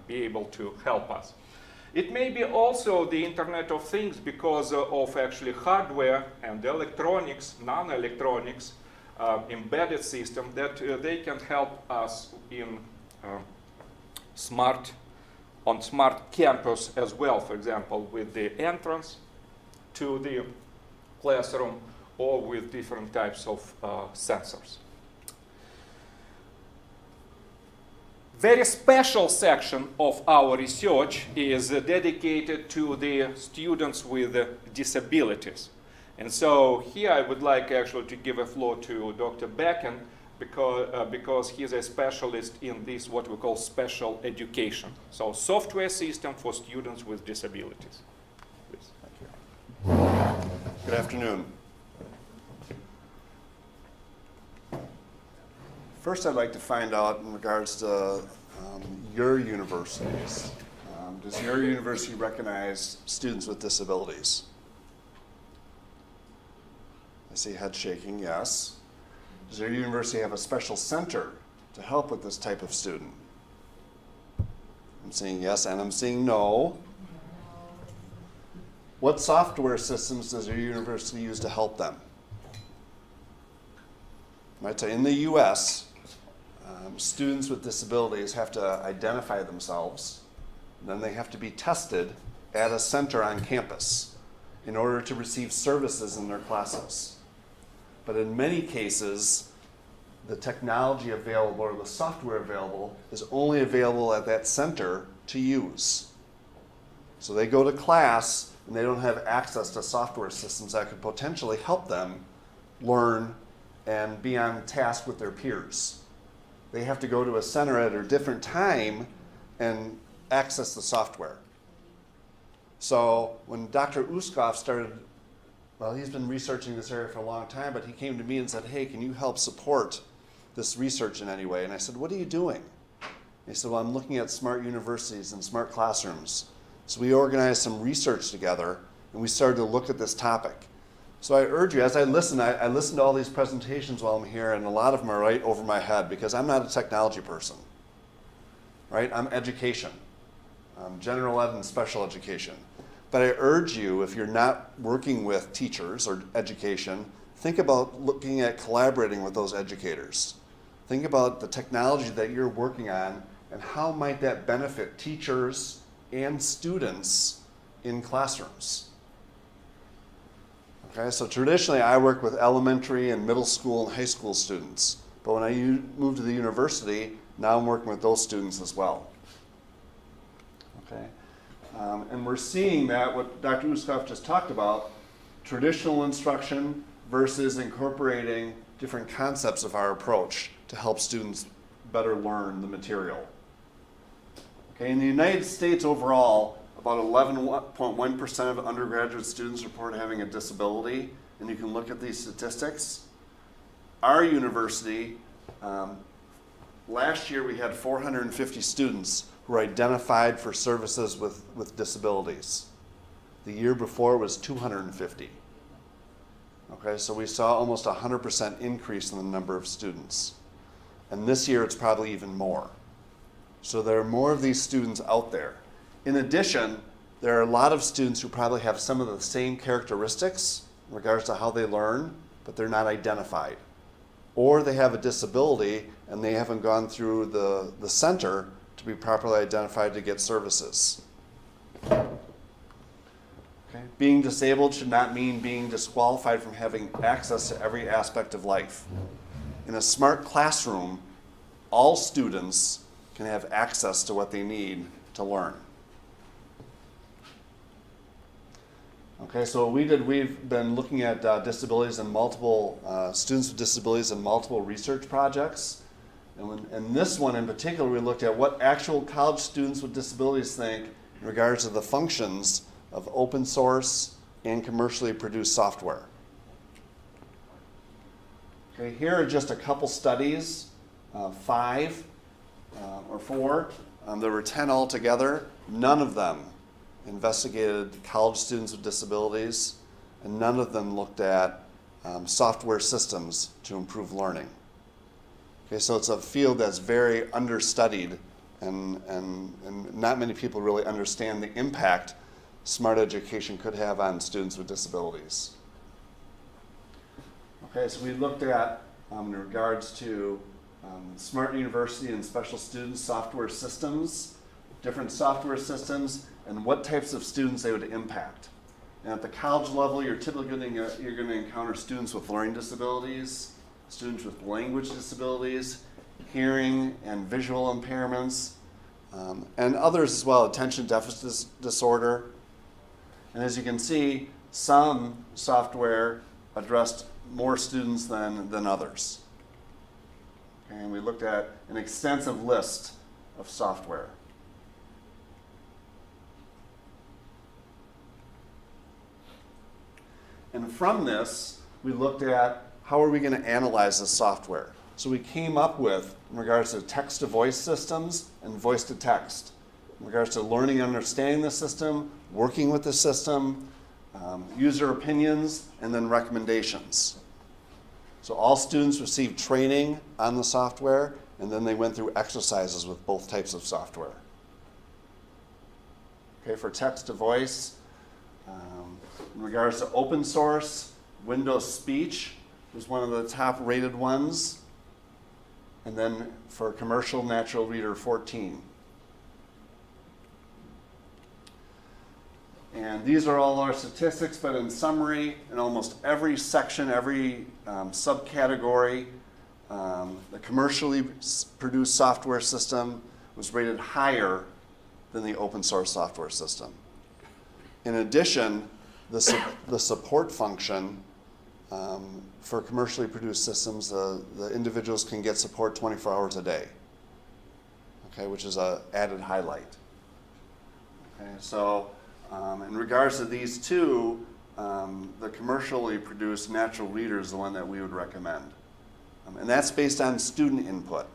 B: be able to help us. It may be also the Internet of Things because of actually hardware and electronics, non-electronics, embedded system that they can help us in smart campus as well, for example, with the entrance to the classroom or with different types of sensors. Very special section of our research is dedicated to the students with disabilities. And so here I would like actually to give a floor to Dr. Bakken because he's a specialist in this, what we call special education. So software system for students with disabilities. Please.
D: Thank you. Good afternoon. First, I'd like to find out in regards to your universities. Does your university recognize students with disabilities? I see head shaking, yes. Does your university have a special center to help with this type of student? I'm seeing yes and I'm seeing no. What software systems does your university use to help them? Right, so in the US, students with disabilities have to identify themselves, and then they have to be tested at a center on campus in order to receive services in their classes. But in many cases, the technology available or the software available is only available at that center to use. So they go to class and they don't have access to software systems that could potentially help them learn and be on task with their peers. They have to go to a center at a different time and access the software. So when Dr. Uskov started, well, he's been researching this area for a long time, but he came to me and said, hey, can you help support this research in any way? And I said, what are you doing? And he said, well, I'm looking at smart universities and smart classrooms. So we organized some research together, and we started to look at this topic. So I urge you, as I listen to all these presentations while I'm here, and a lot of them are right over my head because I'm not a technology person, right? I'm education, general ed and special education. But I urge you, if you're not working with teachers or education, think about looking at collaborating with those educators. Think about the technology that you're working on and how might that benefit teachers and students in classrooms. Okay, so traditionally I work with elementary and middle school and high school students, but when I moved to the university, now I'm working with those students as well. Okay, and we're seeing that what Dr. Uskov just talked about, traditional instruction versus incorporating different concepts of our approach to help students better learn the material. Okay, in the United States overall, about 11.1% of undergraduate students report having a disability, and you can look at these statistics. Our university, last year we had 450 students who were identified for services with disabilities. The year before was 250. Okay, so we saw almost 100% increase in the number of students. And this year it's probably even more. So there are more of these students out there. In addition, there are a lot of students who probably have some of the same characteristics in regards to how they learn, but they're not identified. Or they have a disability and they haven't gone through the center to be properly identified to get services. Okay. Being disabled should not mean being disqualified from having access to every aspect of life. In a smart classroom, all students can have access to what they need to learn. Okay, so we've been looking at disabilities and multiple, students with disabilities in multiple research projects. And this one in particular, we looked at what actual college students with disabilities think in regards to the functions of open source and commercially produced software. Okay, here are just a couple studies, 5 or 4. There were 10 altogether. None of them investigated college students with disabilities, and none of them looked at software systems to improve learning. Okay, so it's a field that's very understudied and not many people really understand the impact smart education could have on students with disabilities. Okay, so we looked at, in regards to Smart University and special students software systems, different software systems, and what types of students they would impact. And at the college level, you're typically going to encounter students with learning disabilities, students with language disabilities, hearing and visual impairments, and others as well, attention deficit disorder. And as you can see, some software addressed more students than others. Okay, and we looked at an extensive list of software. And from this, we looked at how are we going to analyze this software. So we came up with, in regards to text-to-voice systems and voice-to-text, in regards to learning and understanding the system, working with the system, user opinions, and then recommendations. So all students received training on the software, and then they went through exercises with both types of software. Okay, for text-to-voice, in regards to open source, Windows Speech was one of the top rated ones. And then for commercial, Natural Reader 14. And these are all our statistics, but in summary, in almost every section, every subcategory, the commercially produced software system was rated higher than the open source software system. In addition, the support function for commercially produced systems, the individuals can get support 24 hours a day, okay, which is an added highlight. Okay, so in regards to these two, the commercially produced Natural Reader is the one that we would recommend. And that's based on student input.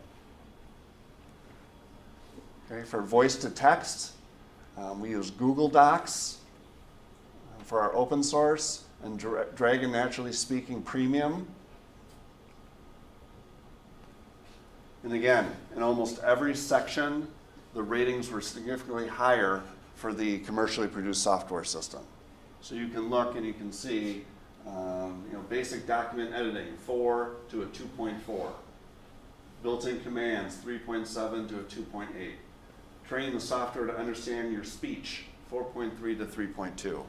D: Okay, for voice to text, we use Google Docs for our open source, and Dragon Naturally Speaking Premium. And again, in almost every section, the ratings were significantly higher for the commercially produced software system. So you can look and you can see, basic document editing, 4 to a 2.4. Built-in commands, 3.7 to a 2.8. Training the software to understand your speech, 4.3 to 3.2.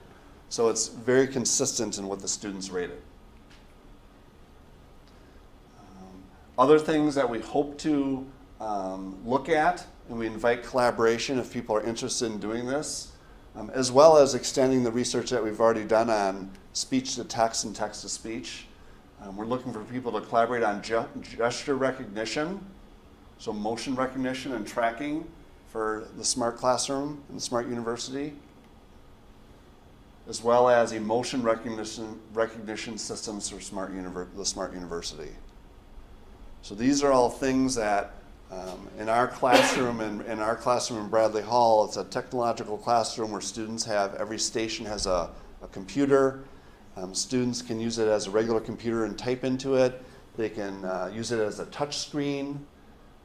D: So it's very consistent in what the students rated. Other things that we hope to look at, and we invite collaboration if people are interested in doing this, as well as extending the research that we've already done on speech to text and text to speech. We're looking for people to collaborate on gesture recognition, so motion recognition and tracking for the Smart Classroom and the Smart University, as well as emotion recognition systems for the Smart University. So these are all things that in our classroom and in our classroom in Bradley Hall, it's a technological classroom where students have, every station has a computer. Students can use it as a regular computer and type into it. They can use it as a touch screen.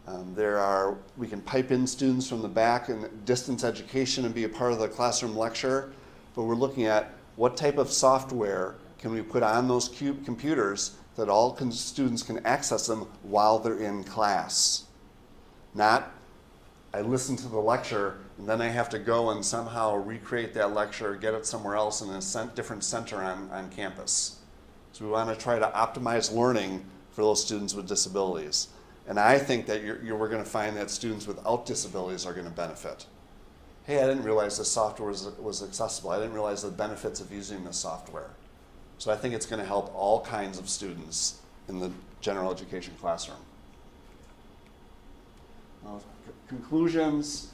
D: We can pipe in students from the back and distance education and be a part of the classroom lecture. But we're looking at what type of software can we put on those computers that all students can access them while they're in class. Not, I listen to the lecture and then I have to go and somehow recreate that lecture, get it somewhere else in a different center on campus. So we want to try to optimize learning for those students with disabilities. And I think that we're going to find that students without disabilities are going to benefit. Hey, I didn't realize this software was accessible. I didn't realize the benefits of using this software. So I think it's going to help all kinds of students in the general education classroom. Conclusions,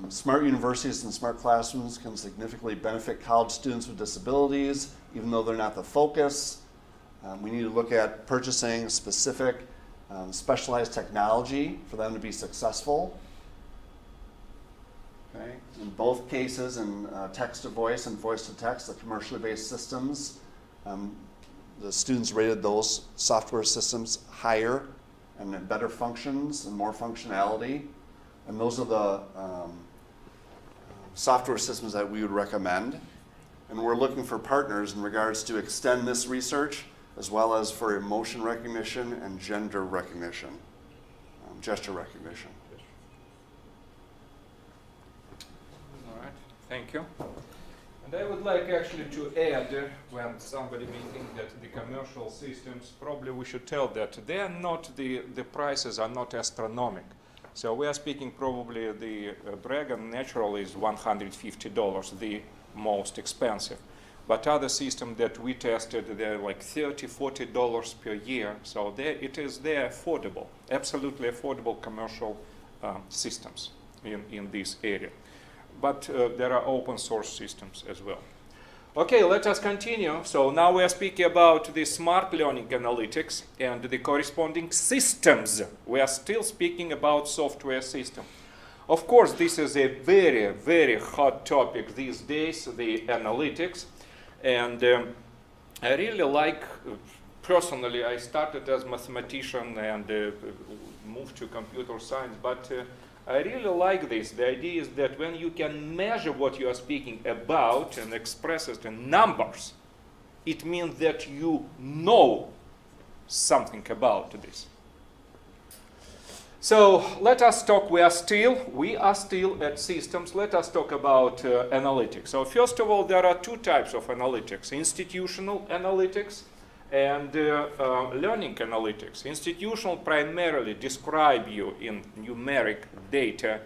D: smart universities and smart classrooms can significantly benefit college students with disabilities, even though they're not the focus. We need to look at purchasing specific specialized technology for them to be successful. Okay. In both cases, in text-to-voice and voice-to-text, the commercially based systems, the students rated those software systems higher and better functions and more functionality. And those are the software systems that we would recommend. And we're looking for partners in regards to extend this research, as well as for emotion recognition and gender recognition, gesture recognition.
B: All right, thank you. And I would like actually to add, when somebody may think that the commercial systems, probably we should tell that they are not, the prices are not astronomical. So we are speaking probably the Dragon Natural is $150, the most expensive. But other systems that we tested, they're like $30, $40 per year. So they're affordable, absolutely affordable commercial systems in this area. But there are open source systems as well. Okay, let us continue. So now we are speaking about the smart learning analytics and the corresponding systems. We are still speaking about software system. Of course, this is a very, very hot topic these days, the analytics. And I really like, personally, I started as a mathematician and moved to computer science, but I really like this. The idea is that when you can measure what you are speaking about and express it in numbers, it means that you know something about this. So let us talk, we are still at systems. Let us talk about analytics. So first of all, there are two types of analytics: institutional analytics and learning analytics. Institutional primarily describe you in numeric data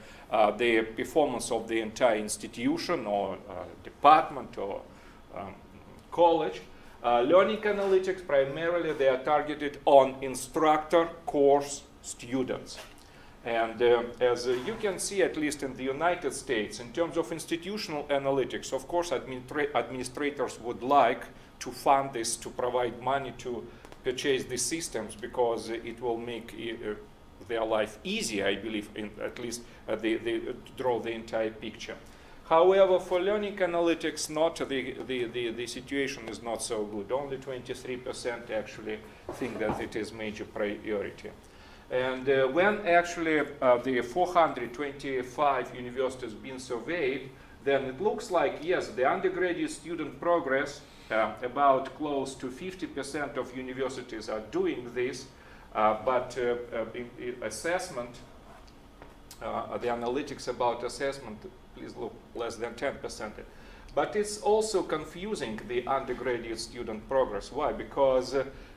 B: the performance of the entire institution or department or college. Learning analytics primarily they are targeted on instructor, course, students. And as you can see, at least in the United States, in terms of institutional analytics, of course, administrators would like to fund this, to provide money to purchase these systems, because it will make their life easier, I believe, at least they draw the entire picture. However, for learning analytics, the situation is not so good. Only 23% actually think that it is major priority. And when actually the 425 universities been surveyed, then it looks like, yes, the undergraduate student progress, about close to 50% of universities are doing this, but in assessment, the analytics about assessment, please look, less than 10%. But it's also confusing the undergraduate student progress. Why? Because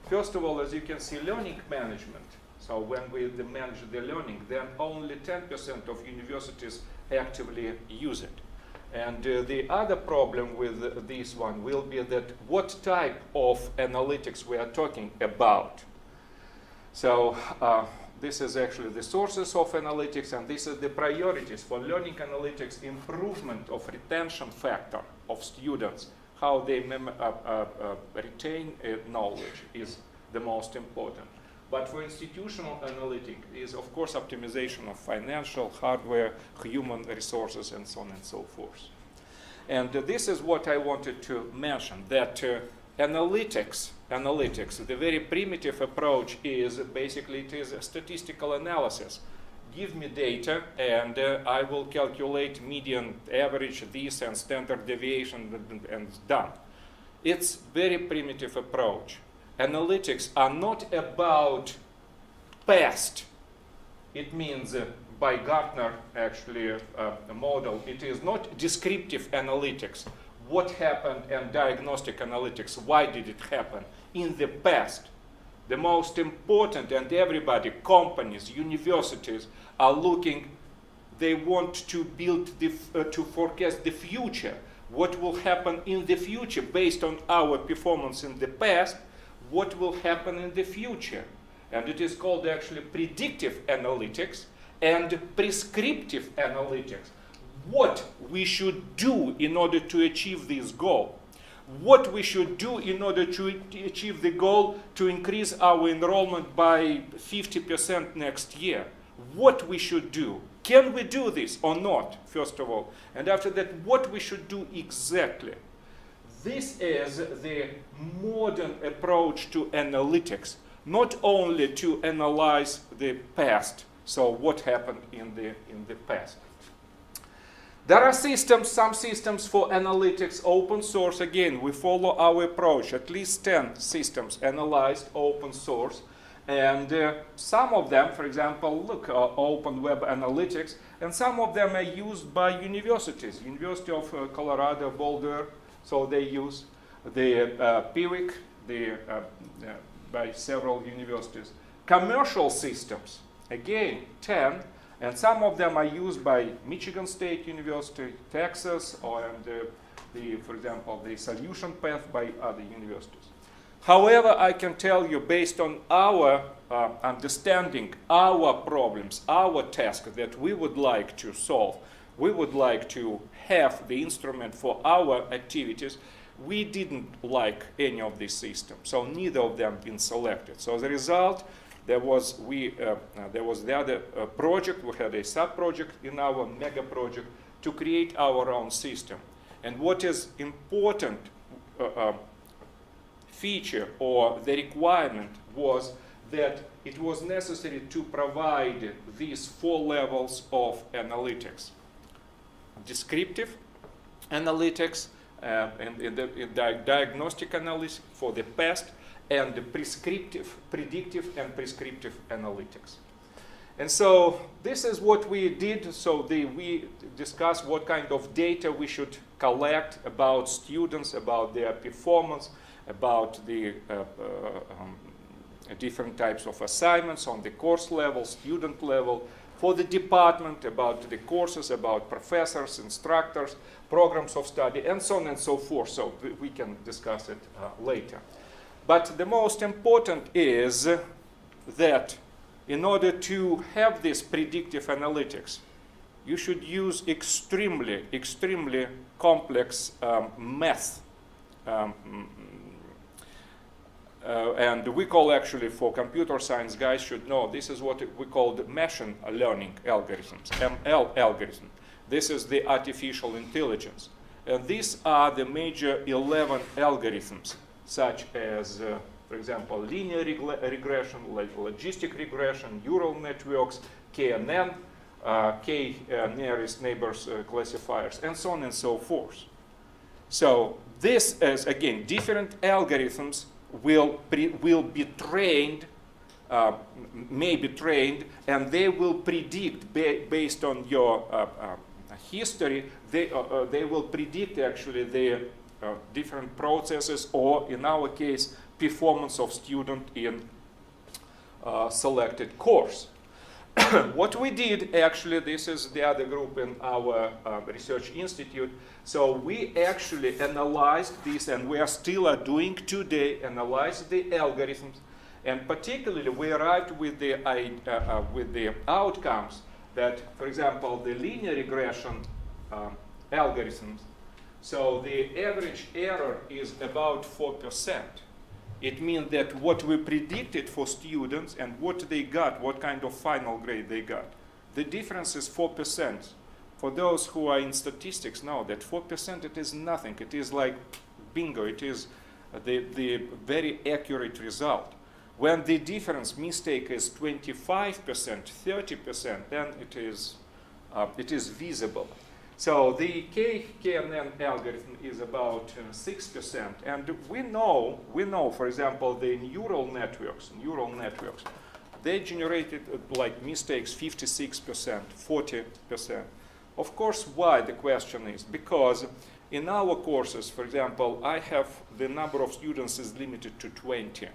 B: first of all, as you can see, learning management. So when we manage the learning, then only 10% of universities actively use it. And the other problem with this one will be that what type of analytics we are talking about. So this is actually the sources of analytics, and this is the priorities for learning analytics: improvement of retention factor of students, how they retain knowledge is the most important. But for institutional analytics is, of course, optimization of financial, hardware, human resources, and so on and so forth. And this is what I wanted to mention, that analytics, the very primitive approach is basically it is a statistical analysis. Give me data and I will calculate median, average, this, and standard deviation, and done. It's very primitive approach. Analytics are not about past. It means by Gartner, actually, a model, it is not descriptive analytics. What happened, and diagnostic analytics, why did it happen in the past? The most important, and everybody, companies, universities are looking, they want to build, to forecast the future. What will happen in the future based on our performance in the past? What will happen in the future? And it is called actually predictive analytics and prescriptive analytics. What we should do in order to achieve this goal. What we should do in order to achieve the goal to increase our enrollment by 50% next year. What we should do. Can we do this or not, first of all? And after that, what we should do exactly. This is the modern approach to analytics, not only to analyze the past, So what happened in the past? There are some systems for analytics, open source. Again, we follow our approach. At least 10 systems analyzed open source. And some of them, for example, look, OpenWebAnalytics, and some of them are used by universities. University of Colorado Boulder, so they use the PIWIC by several universities. Commercial systems, again, 10, and some of them are used by Michigan State University, Texas, for example, the Solution Path by other universities. However, I can tell you, based on our understanding, our problems, our task that we would like to solve, we would like to have the instrument for our activities, we didn't like any of these systems. So neither of them been selected. So as a result, there was the other project. We had a sub-project in our mega project to create our own system. And what is important feature or the requirement was that it was necessary to provide these 4 levels of analytics. Descriptive analytics, in diagnostic analysis for the past, and the predictive and prescriptive analytics. And so this is what we did. So we discussed what kind of data we should collect about students, about their performance, about the different types of assignments on the course level, student level, for the department, about the courses, about professors, instructors, programs of study, and so on and so forth. So we can discuss it later. But the most important is that in order to have this predictive analytics, you should use extremely complex math. And we call, actually, for computer science guys should know, this is what we call the machine learning algorithms, ML algorithm. This is the artificial intelligence. And these are the major 11 algorithms, such as, for example, linear regression, logistic regression, neural networks, KNN, K nearest neighbors classifiers, and so on and so forth. So this is, again, different algorithms will be trained, may be trained, and they will predict based on your history. They will predict actually the different processes, or in our case, performance of student in selected course. What we did, actually, this is the other group in our research institute. So we actually analyzed this, and we are still doing today, analyze the algorithms, and particularly we arrived with the outcomes that, for example, the linear regression algorithms. So the average error is about 4%. It means that what we predicted for students and what they got, what kind of final grade they got, the difference is 4%. For those who are in statistics know that 4% it is nothing. It is like bingo. It is the very accurate result. When the difference mistake is 25%, 30%, then it is visible. So the KNN algorithm is about 6%, and we know, for example, the neural networks, they generated like mistakes 56%, 40%. Of course, why? The question is because in our courses, for example, I have the number of students is limited to 20.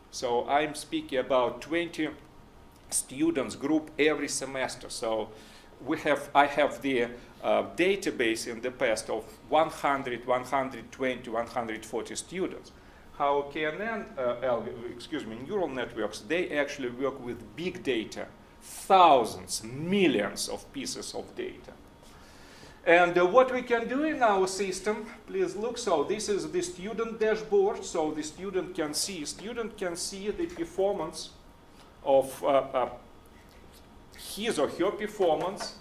B: So I'm speaking about 20 students group every semester. So I have the database in the past of 100, 120, 140 students. How KNN, neural networks, they actually work with big data, thousands, millions of pieces of data. And what we can do in our system, please look, so this is the student dashboard, so the student can see the performance of his or her performance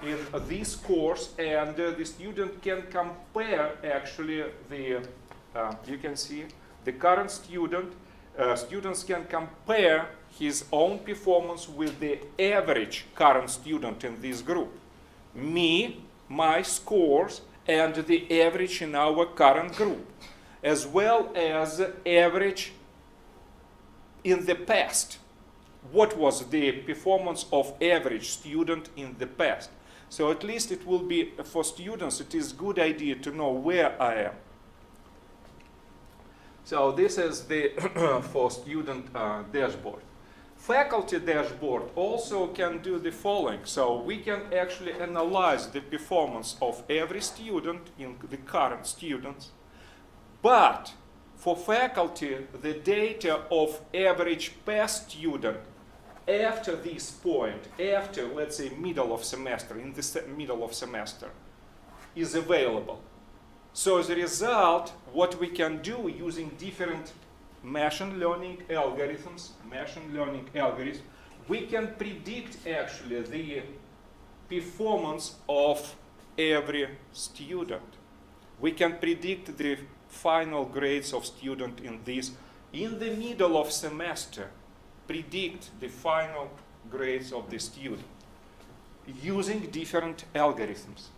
B: in this course, and the student can compare actually you can see the current student. Students can compare his own performance with the average current student in this group. Me, my scores, and the average in our current group, as well as average in the past. What was the performance of average student in the past? So at least it will be, for students, it is a good idea to know where I am. So this is the for student dashboard. Faculty dashboard also can do the following. So we can actually analyze the performance of every student in the current students. But for faculty, the data of average past student after this point, after, let's say, middle of semester, in the middle of semester, is available. So as a result, what we can do using different machine learning algorithms, we can predict actually the performance of every student. We can predict the final grades of student in this. In the middle of semester, predict the final grades of the student using different algorithms.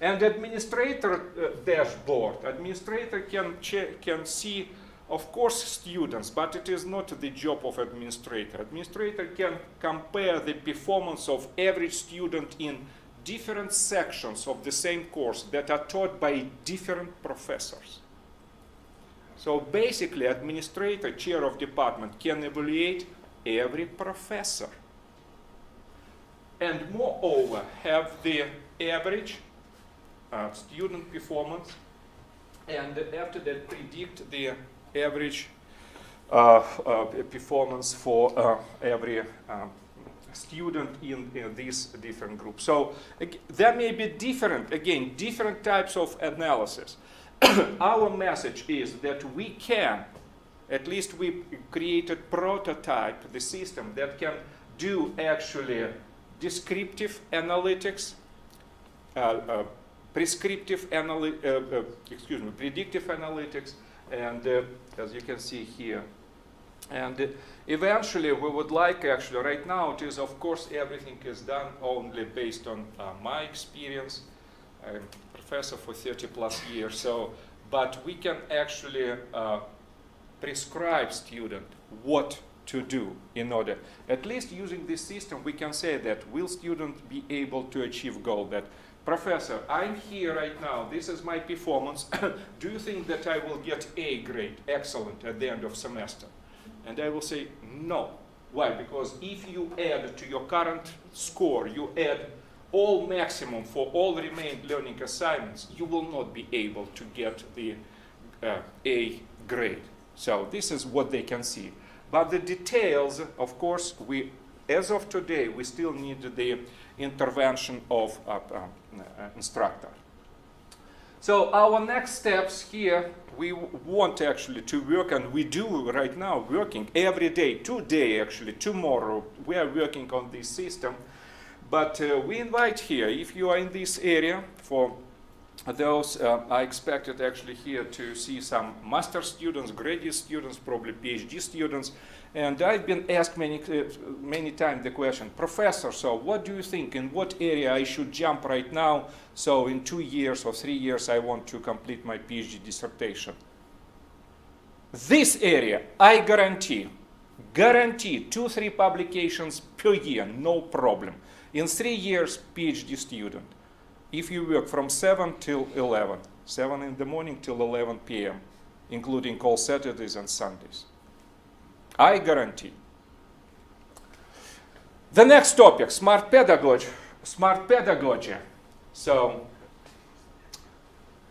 B: And administrator dashboard, administrator can see, of course, students, but it is not the job of administrator. Administrator can compare the performance of every student in different sections of the same course that are taught by different professors. So basically, administrator, chair of department, can evaluate every professor. And moreover, have the average student performance, and after that predict the average performance for every student in these different groups. So there may be different types of analysis. Our message is that we can, at least we created prototype, the system that can do actually descriptive analytics, predictive analytics, and as you can see here. And eventually we would like, actually right now it is, of course, everything is done only based on my experience. I'm a professor for 30 plus years, so, but we can actually prescribe student what to do in order, at least using this system, we can say that will student be able to achieve goal that, professor, I'm here right now, this is my performance, do you think that I will get A grade, excellent, at the end of semester? And I will say, no. Why? Because if you add to your current score, you add all maximum for all remaining learning assignments, you will not be able to get the A grade. So this is what they can see. But the details, of course, as of today, we still need the intervention of instructor. So our next steps here, we want actually to work, and we do right now, working every day, today actually, tomorrow, we are working on this system. But we invite here, if you are in this area, for those, I expected actually here to see some master students, graduate students, probably PhD students. And I've been asked many times the question, Professor, so what do you think, in what area I should jump right now? So in 2 years or 3 years, I want to complete my PhD dissertation. This area, I guarantee 2-3 publications per year, no problem. In 3 years, PhD student. If you work from 7 till 11, 7 in the morning till 11 p.m., including all Saturdays and Sundays. I guarantee. The next topic, smart pedagogy. Smart pedagogy. So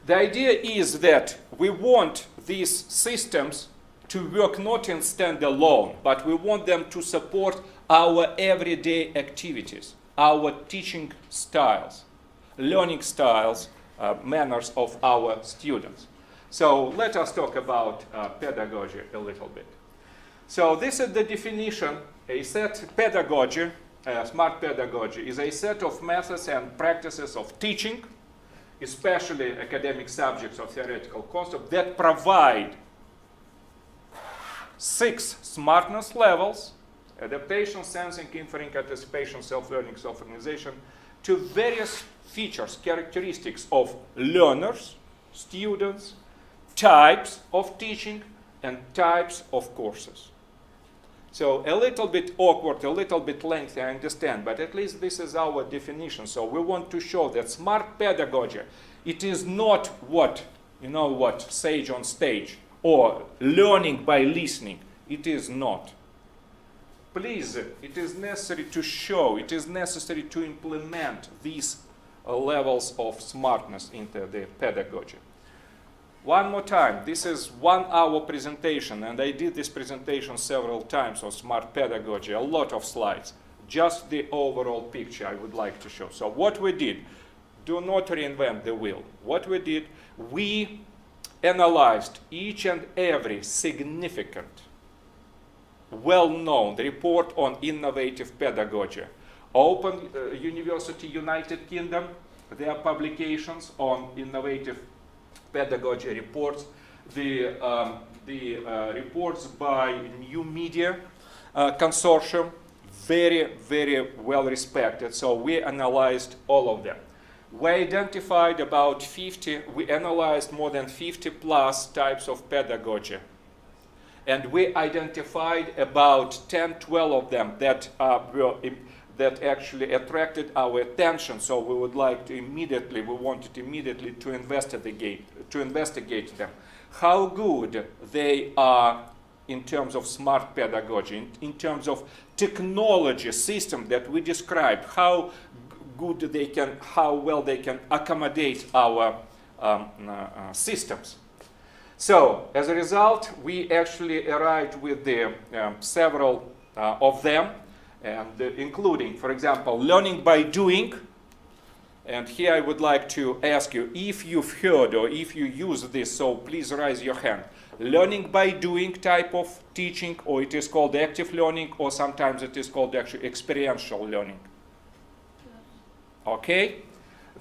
B: the idea is that we want these systems to work not in standalone, but we want them to support our everyday activities, our teaching styles, learning styles, manners of our students. So let us talk about pedagogy a little bit. So this is the definition. A set pedagogy, smart pedagogy, is a set of methods and practices of teaching, especially academic subjects or theoretical concepts, that provide 6 smartness levels adaptation, sensing, inferring, anticipation, self-learning, self-organization, to various features, characteristics of learners, students, types of teaching, and types of courses. So a little bit awkward, a little bit lengthy, I understand, but at least this is our definition. So we want to show that smart pedagogy, it is not what, you know what, sage on stage, or learning by listening. It is not. Please, it is necessary to show, it is necessary to implement these levels of smartness into the pedagogy. One more time, this is 1 hour presentation, and I did this presentation several times on smart pedagogy, a lot of slides. Just the overall picture I would like to show. So what we did, do not reinvent the wheel. What we did, we analyzed each and every significant, well-known report on innovative pedagogy. Open University United Kingdom, their publications on innovative pedagogy reports, the reports by New Media Consortium, very, very well respected. So we analyzed all of them. We identified about 50, we analyzed more than 50 plus types of pedagogy. And we identified about 10, 12 of them that that actually attracted our attention. So we would like to immediately, we wanted immediately to investigate them. How good they are in terms of smart pedagogy, in terms of technology system that we described, how good they can, how well they can accommodate our systems. So as a result, we actually arrived with the several of them, and including, for example, learning by doing. And here I would like to ask you if you've heard or if you use this, so please raise your hand. Learning by doing type of teaching, or it is called active learning, or sometimes it is called actually experiential learning. Okay?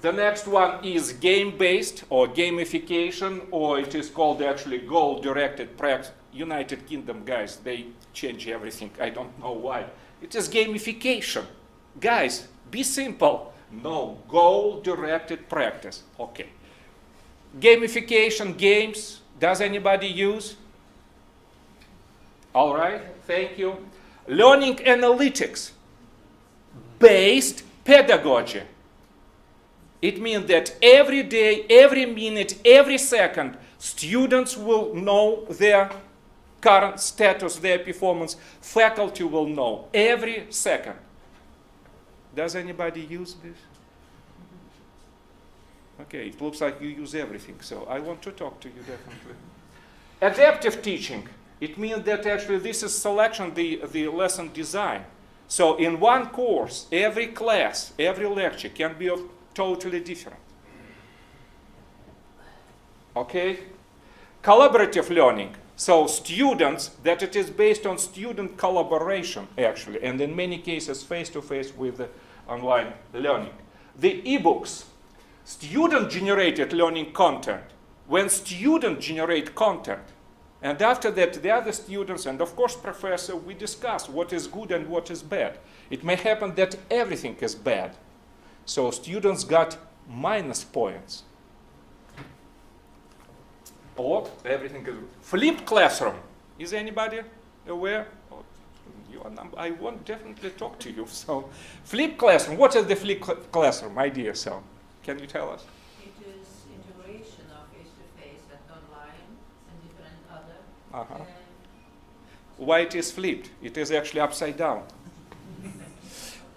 B: The next one is game-based or gamification, or it is called actually goal-directed practice. United Kingdom guys, they change everything. I don't know why. It is gamification. Guys, be simple. No, goal-directed practice. Okay. Gamification, games, does anybody use? All right, thank you. Learning analytics, based pedagogy. It means that every day, every minute, every second, students will know their current status, their performance. Faculty will know every second. Does anybody use this? Okay, it looks like you use everything, so I want to talk to you definitely. Adaptive teaching. It means that actually this is selection, the lesson design. So in one course, every class, every lecture can be totally different. Okay? Collaborative learning. So students, that it is based on student collaboration, actually, and in many cases face-to-face with the online learning. The ebooks, student-generated learning content. When students generate content, and after that, the other students, and of course professor, we discuss what is good and what is bad. It may happen that everything is bad. So students got minus points. Or everything is flipped classroom. Is anybody aware? Oh, I won't definitely talk to you. So, flipped classroom. What is the flipped classroom idea? So, can you tell us?
E: It is integration of face-to-face and online and different other.
B: Why it is flipped? It is actually upside down.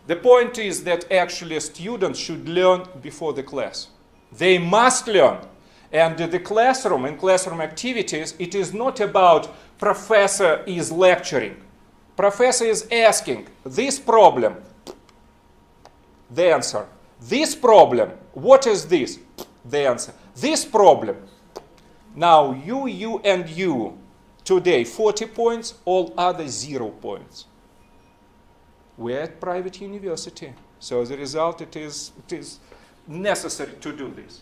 B: The point is that actually students should learn before the class. They must learn. And the classroom and classroom activities, it is not about professor is lecturing. Professor is asking this problem, the answer. This problem, what is this? The answer. This problem. Now you and you. Today 40 points, all other 0 points. We're at private university. So as a result, it is necessary to do this.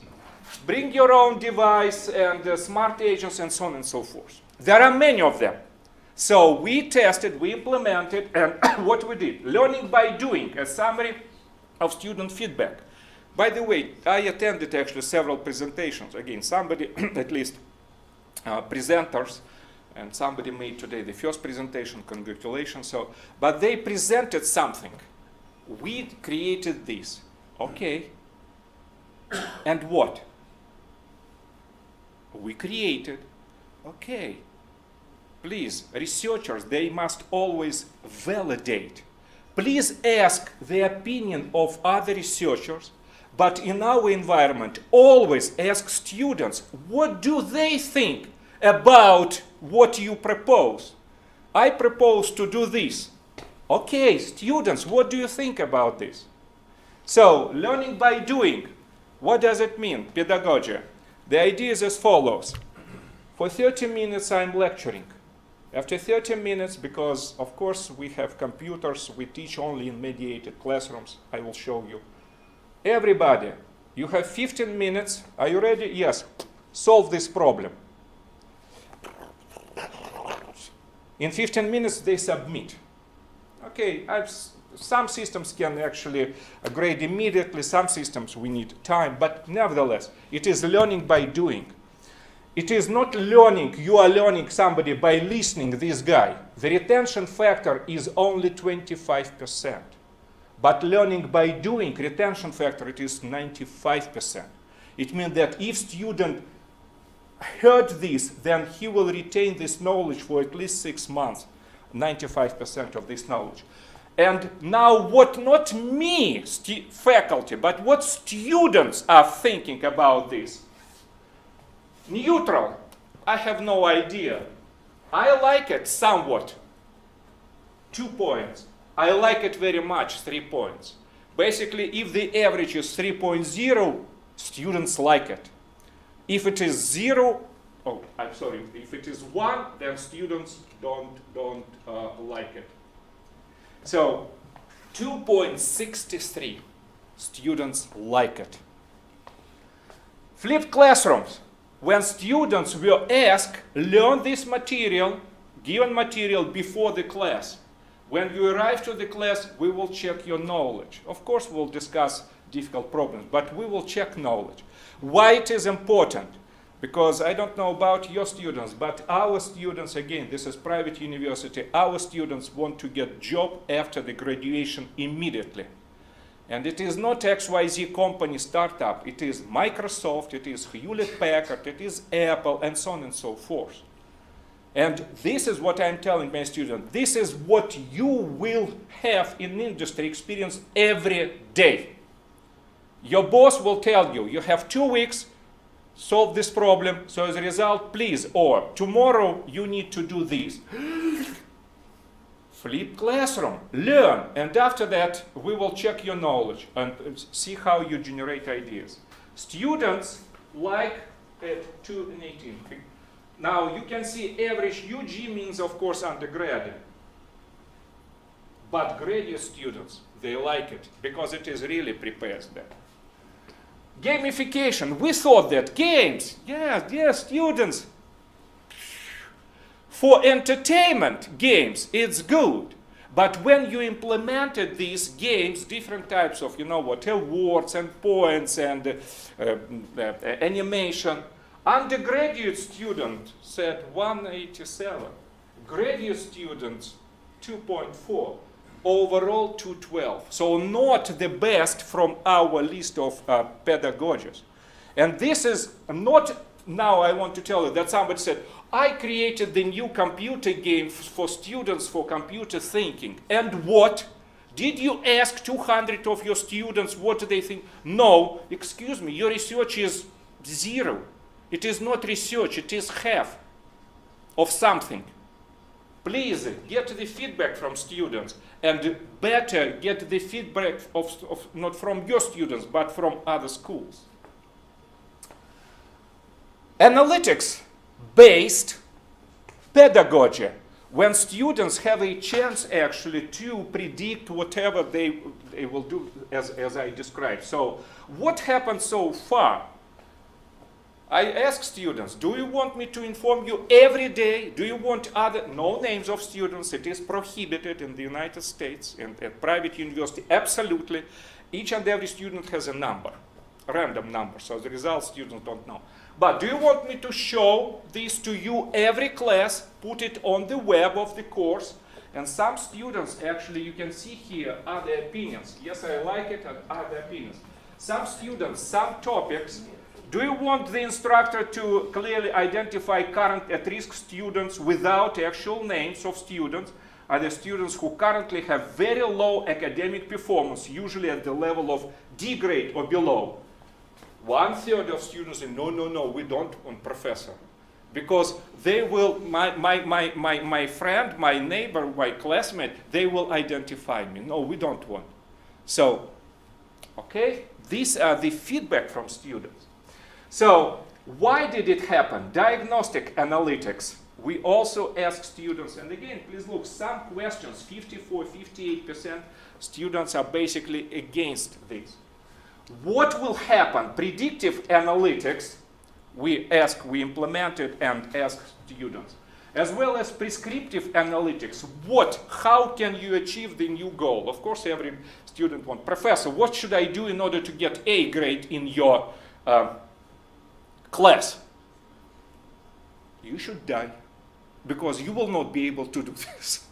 B: Bring your own device and smart agents and so on and so forth. There are many of them. So we tested, we implemented, and what we did, learning by doing, a summary of student feedback. By the way, I attended actually several presentations. Again, somebody, at least presenters, and somebody made today the first presentation, congratulations. So, but they presented something. We created this. Okay. And what? We created. Okay. Please, researchers, they must always validate. Please ask the opinion of other researchers, but in our environment, always ask students, what do they think about what you propose? I propose to do this. Okay, students, what do you think about this? So, learning by doing. What does it mean? Pedagogy. The idea is as follows. For 30 minutes, I'm lecturing. After 30 minutes, because of course we have computers, we teach only in mediated classrooms. I will show you. Everybody, you have 15 minutes. Are you ready? Yes. Solve this problem. In 15 minutes, they submit. Okay, some systems can actually grade immediately. Some systems we need time, but nevertheless, it is learning by doing. It is not learning, you are learning somebody by listening this guy. The retention factor is only 25%. But learning by doing, retention factor, it is 95%. It means that if student heard this, then he will retain this knowledge for at least 6 months, 95% of this knowledge. And now what not me, faculty, but what students are thinking about this. Neutral, I have no idea. I like it somewhat, 2 points. I like it very much, 3 points. Basically, if the average is 3.0, students like it. If it is 0, oh, I'm sorry, if it is 1, then students don't like it. So, 2.63, students like it. Flipped classrooms. When students were asked, learn this material, given material before the class. When you arrive to the class, we will check your knowledge. Of course, we'll discuss difficult problems, but we will check knowledge. Why it is important? Because I don't know about your students, but our students, again, this is private university, our students want to get job after the graduation immediately. And it is not XYZ company startup, it is Microsoft, it is Hewlett-Packard, it is Apple, and so on and so forth. And this is what I'm telling my students. This is what you will have in industry experience every day. Your boss will tell you, you have 2 weeks, solve this problem, so as a result, please, or tomorrow you need to do this. Flip classroom, learn, and after that, we will check your knowledge and see how you generate ideas. Students like 2 and 18. Now, you can see average UG means, of course, undergrad. But graduate students, they like it, because it is really prepares them. Gamification, we thought that games, yes, students. For entertainment games, it's good. But when you implemented these games, different types of, awards and points and animation, undergraduate student said 187. Graduate students, 2.4. Overall, 212. So not the best from our list of pedagogies. And this is not, now I want to tell you that somebody said, I created the new computer game for students for computer thinking. And what? Did you ask 200 of your students what do they think? No, excuse me, your research is 0. It is not research, it is half of something. Please get the feedback from students, and better get the feedback of not from your students, but from other schools. Analytics-based pedagogy, when students have a chance actually to predict whatever they will do as I described. So what happened so far? I ask students, do you want me to inform you every day? Do you want other, no names of students? It is prohibited in the United States and at private university, absolutely. Each and every student has a number, a random number, so the results students don't know. But do you want me to show this to you every class, put it on the web of the course? And some students, actually, you can see here, other opinions. Yes, I like it, and other opinions. Some students, some topics. Do you want the instructor to clearly identify current at-risk students without actual names of students? Are the students who currently have very low academic performance, usually at the level of D grade or below? 1/3 of students say, no, we don't want professor. Because they will, my friend, my neighbor, my classmate, they will identify me. No, we don't want. So, okay, these are the feedback from students. So, why did it happen? Diagnostic analytics. We also ask students, and again, please look, some questions, 54, 58% students are basically against this. What will happen? Predictive analytics, we implemented and asked students. As well as prescriptive analytics. How can you achieve the new goal? Of course, every student wants, Professor, what should I do in order to get A grade in your class? You should die, because you will not be able to do this.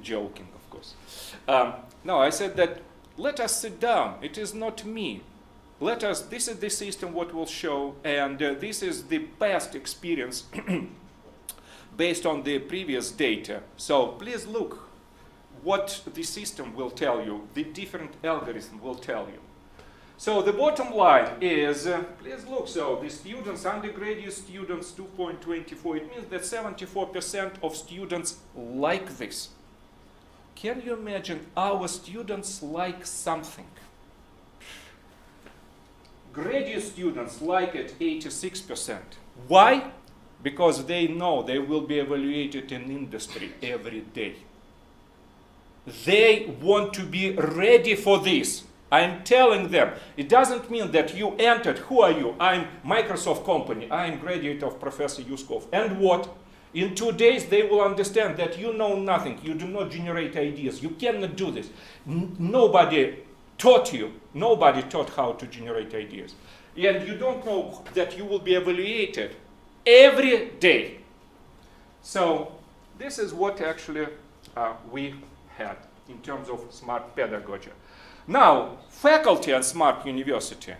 B: Joking, of course. No, I said that let us sit down. It is not me. This is the system what will show, and this is the past experience based on the previous data. So please look what the system will tell you, the different algorithm will tell you. So the bottom line is, please look, so the students, undergraduate students, 2.24, it means that 74% of students like this. Can you imagine our students like something? Graduate students like it 86%. Why? Because they know they will be evaluated in industry every day. They want to be ready for this. I'm telling them, it doesn't mean that you entered, who are you? I'm Microsoft company, I'm graduate of Professor Uskov. And what? In 2 days they will understand that you know nothing, you do not generate ideas, you cannot do this. Nobody taught you, nobody taught how to generate ideas. And you don't know that you will be evaluated every day. So this is what actually we had in terms of smart pedagogy. Now, faculty at Smart University.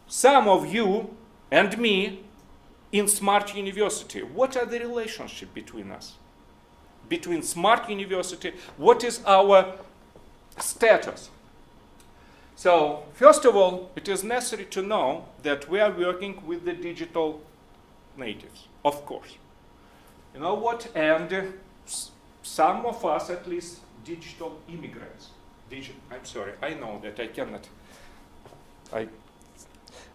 B: Some of you and me in Smart University, what are the relationship between us? Between Smart University, what is our status? So, first of all, it is necessary to know that we are working with the digital natives, of course. You know what? And some of us, at least, digital immigrants. I'm sorry, I know that I cannot.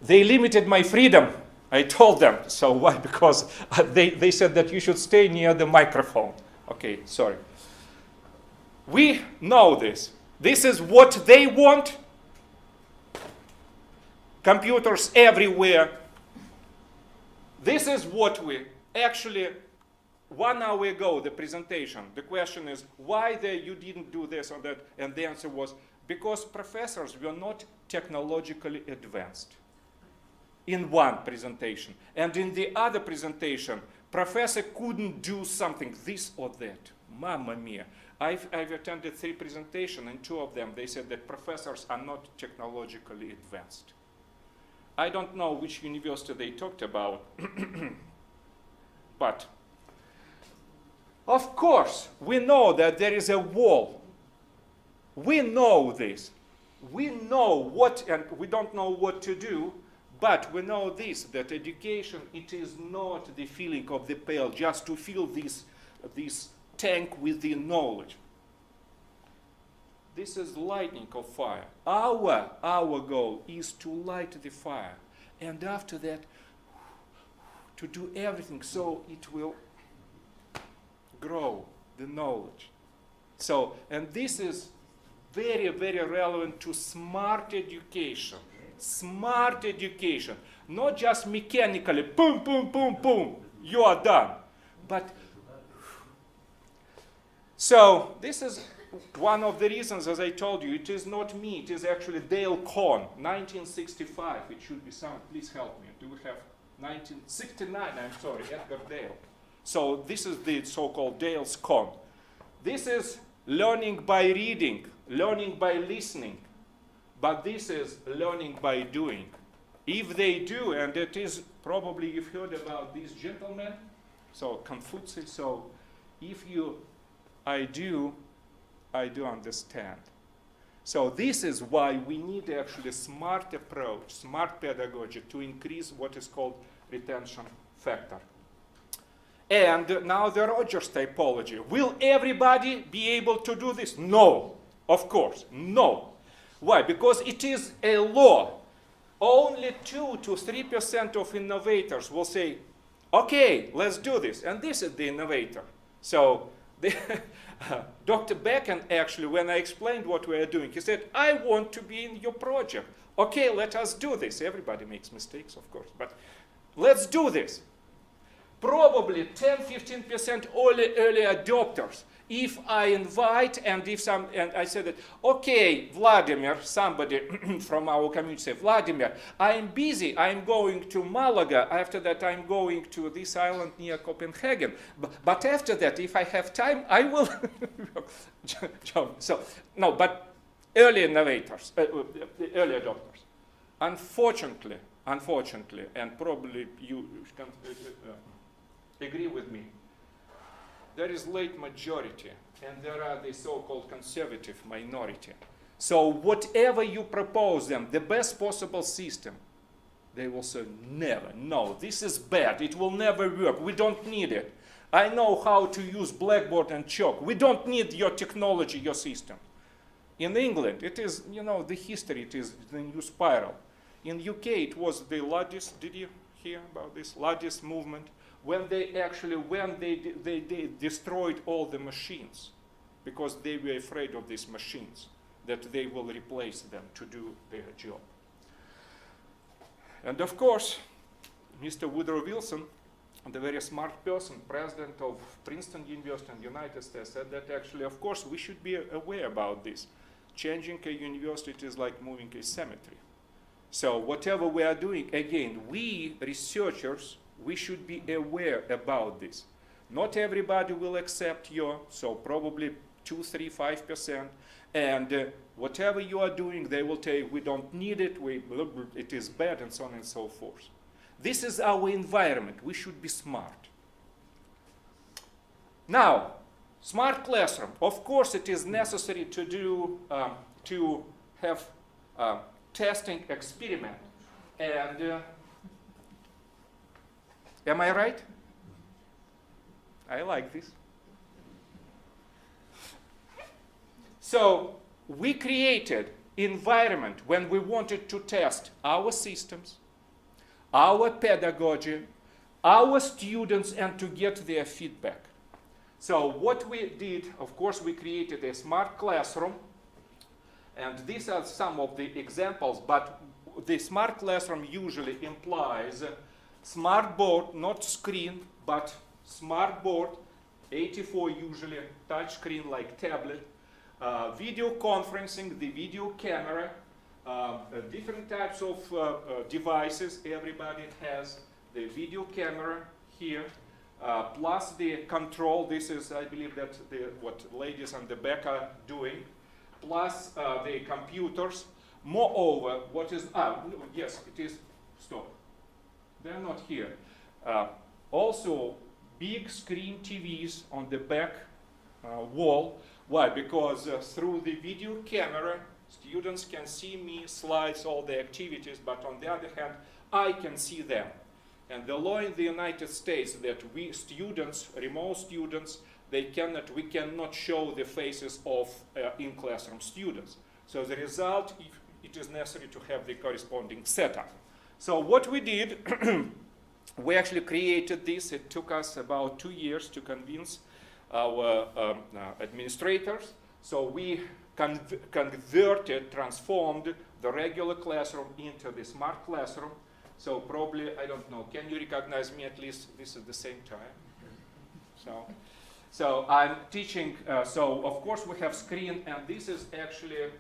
B: They limited my freedom. I told them. So why? Because they said that you should stay near the microphone. Okay, sorry. We know this. This is what they want. Computers everywhere. This is what we actually, 1 hour ago, the presentation, the question is, why you didn't do this or that? And the answer was, because professors were not technologically advanced. In one presentation. And in the other presentation, professor couldn't do something, this or that. Mamma mia. I've attended 3 presentations, and 2 of them, they said that professors are not technologically advanced. I don't know which university they talked about, but of course, we know that there is a wall. We know this. We know what, and we don't know what to do, but we know this, that education, it is not the filling of the pail, just to fill this tank with the knowledge. This is lighting of fire. Our goal is to light the fire, and after that, to do everything so it will grow the knowledge. So, and this is very, very relevant to smart education. smart education, not just mechanically, boom, boom, boom, boom, you are done. But so this is one of the reasons, as I told you, it is not me, it is actually Dale Cohn, 1965. It should be some, please help me. Do we have 1969? I'm sorry, Edgar Dale. So this is the so-called Dale's Cohn. This is learning by reading, learning by listening, but this is learning by doing. If they do, and it is probably you've heard about these gentlemen, so Confucius, so if I do understand. So this is why we need actually a smart approach, smart pedagogy to increase what is called retention factor. And now the Rogers typology. Will everybody be able to do this? No, of course, no. Why? Because it is a law. Only 2 to 3% of innovators will say, okay, let's do this. And this is the innovator. So Dr. Bakken, actually, when I explained what we are doing, he said, I want to be in your project. Okay, let us do this. Everybody makes mistakes, of course, but let's do this. Probably 10-15% early adopters. If I invite and I said that, okay, Vladimir, somebody from our community said, Vladimir, I'm busy, I'm going to Malaga, after that I'm going to this island near Copenhagen, but after that, if I have time, I will. So, no, but early innovators, early adopters. Unfortunately, and probably you can agree with me, there is late majority, and there are the so-called conservative minority. So whatever you propose them, the best possible system, they will say, never, no, this is bad, it will never work, we don't need it. I know how to use blackboard and chalk. We don't need your technology, your system. In England, it is, the history, it is the new spiral. In UK, it was the Luddites, did you hear about this Luddites movement? When they destroyed all the machines, because they were afraid of these machines, that they will replace them to do their job. And of course, Mr. Woodrow Wilson, the very smart person, president of Princeton University in the United States, said that actually, of course, we should be aware about this. Changing a university is like moving a cemetery. So whatever we are doing, again, we researchers, we should be aware about this. Not everybody will accept so probably 2, 3, 5%. And whatever you are doing, they will tell you, we don't need it, it is bad, and so on and so forth. This is our environment. We should be smart. Now, smart classroom. Of course, it is necessary to do, to have testing experiment. And am I right? I like this. So we created environment when we wanted to test our systems, our pedagogy, our students, and to get their feedback. So what we did, of course, we created a smart classroom. And these are some of the examples, but the smart classroom usually implies smart board, not screen, but smart board, 84 usually, touch screen like tablet, video conferencing, the video camera, different types of devices. Everybody has the video camera here, plus the control. This is, I believe, that what ladies on the back are doing, plus the computers. Moreover, what is, yes, it is, stop. They're not here. Also, big screen TVs on the back wall. Why? Because through the video camera, students can see me, slides, all the activities, but on the other hand, I can see them. And the law in the United States that we students, remote students, we cannot show the faces of in-classroom students. So the result, it is necessary to have the corresponding setup. So what we did, we actually created this. It took us about 2 years to convince our administrators. So we transformed the regular classroom into the smart classroom. So probably, I don't know, can you recognize me at least? This is the same time. So I'm teaching, so of course we have screen, and this is actually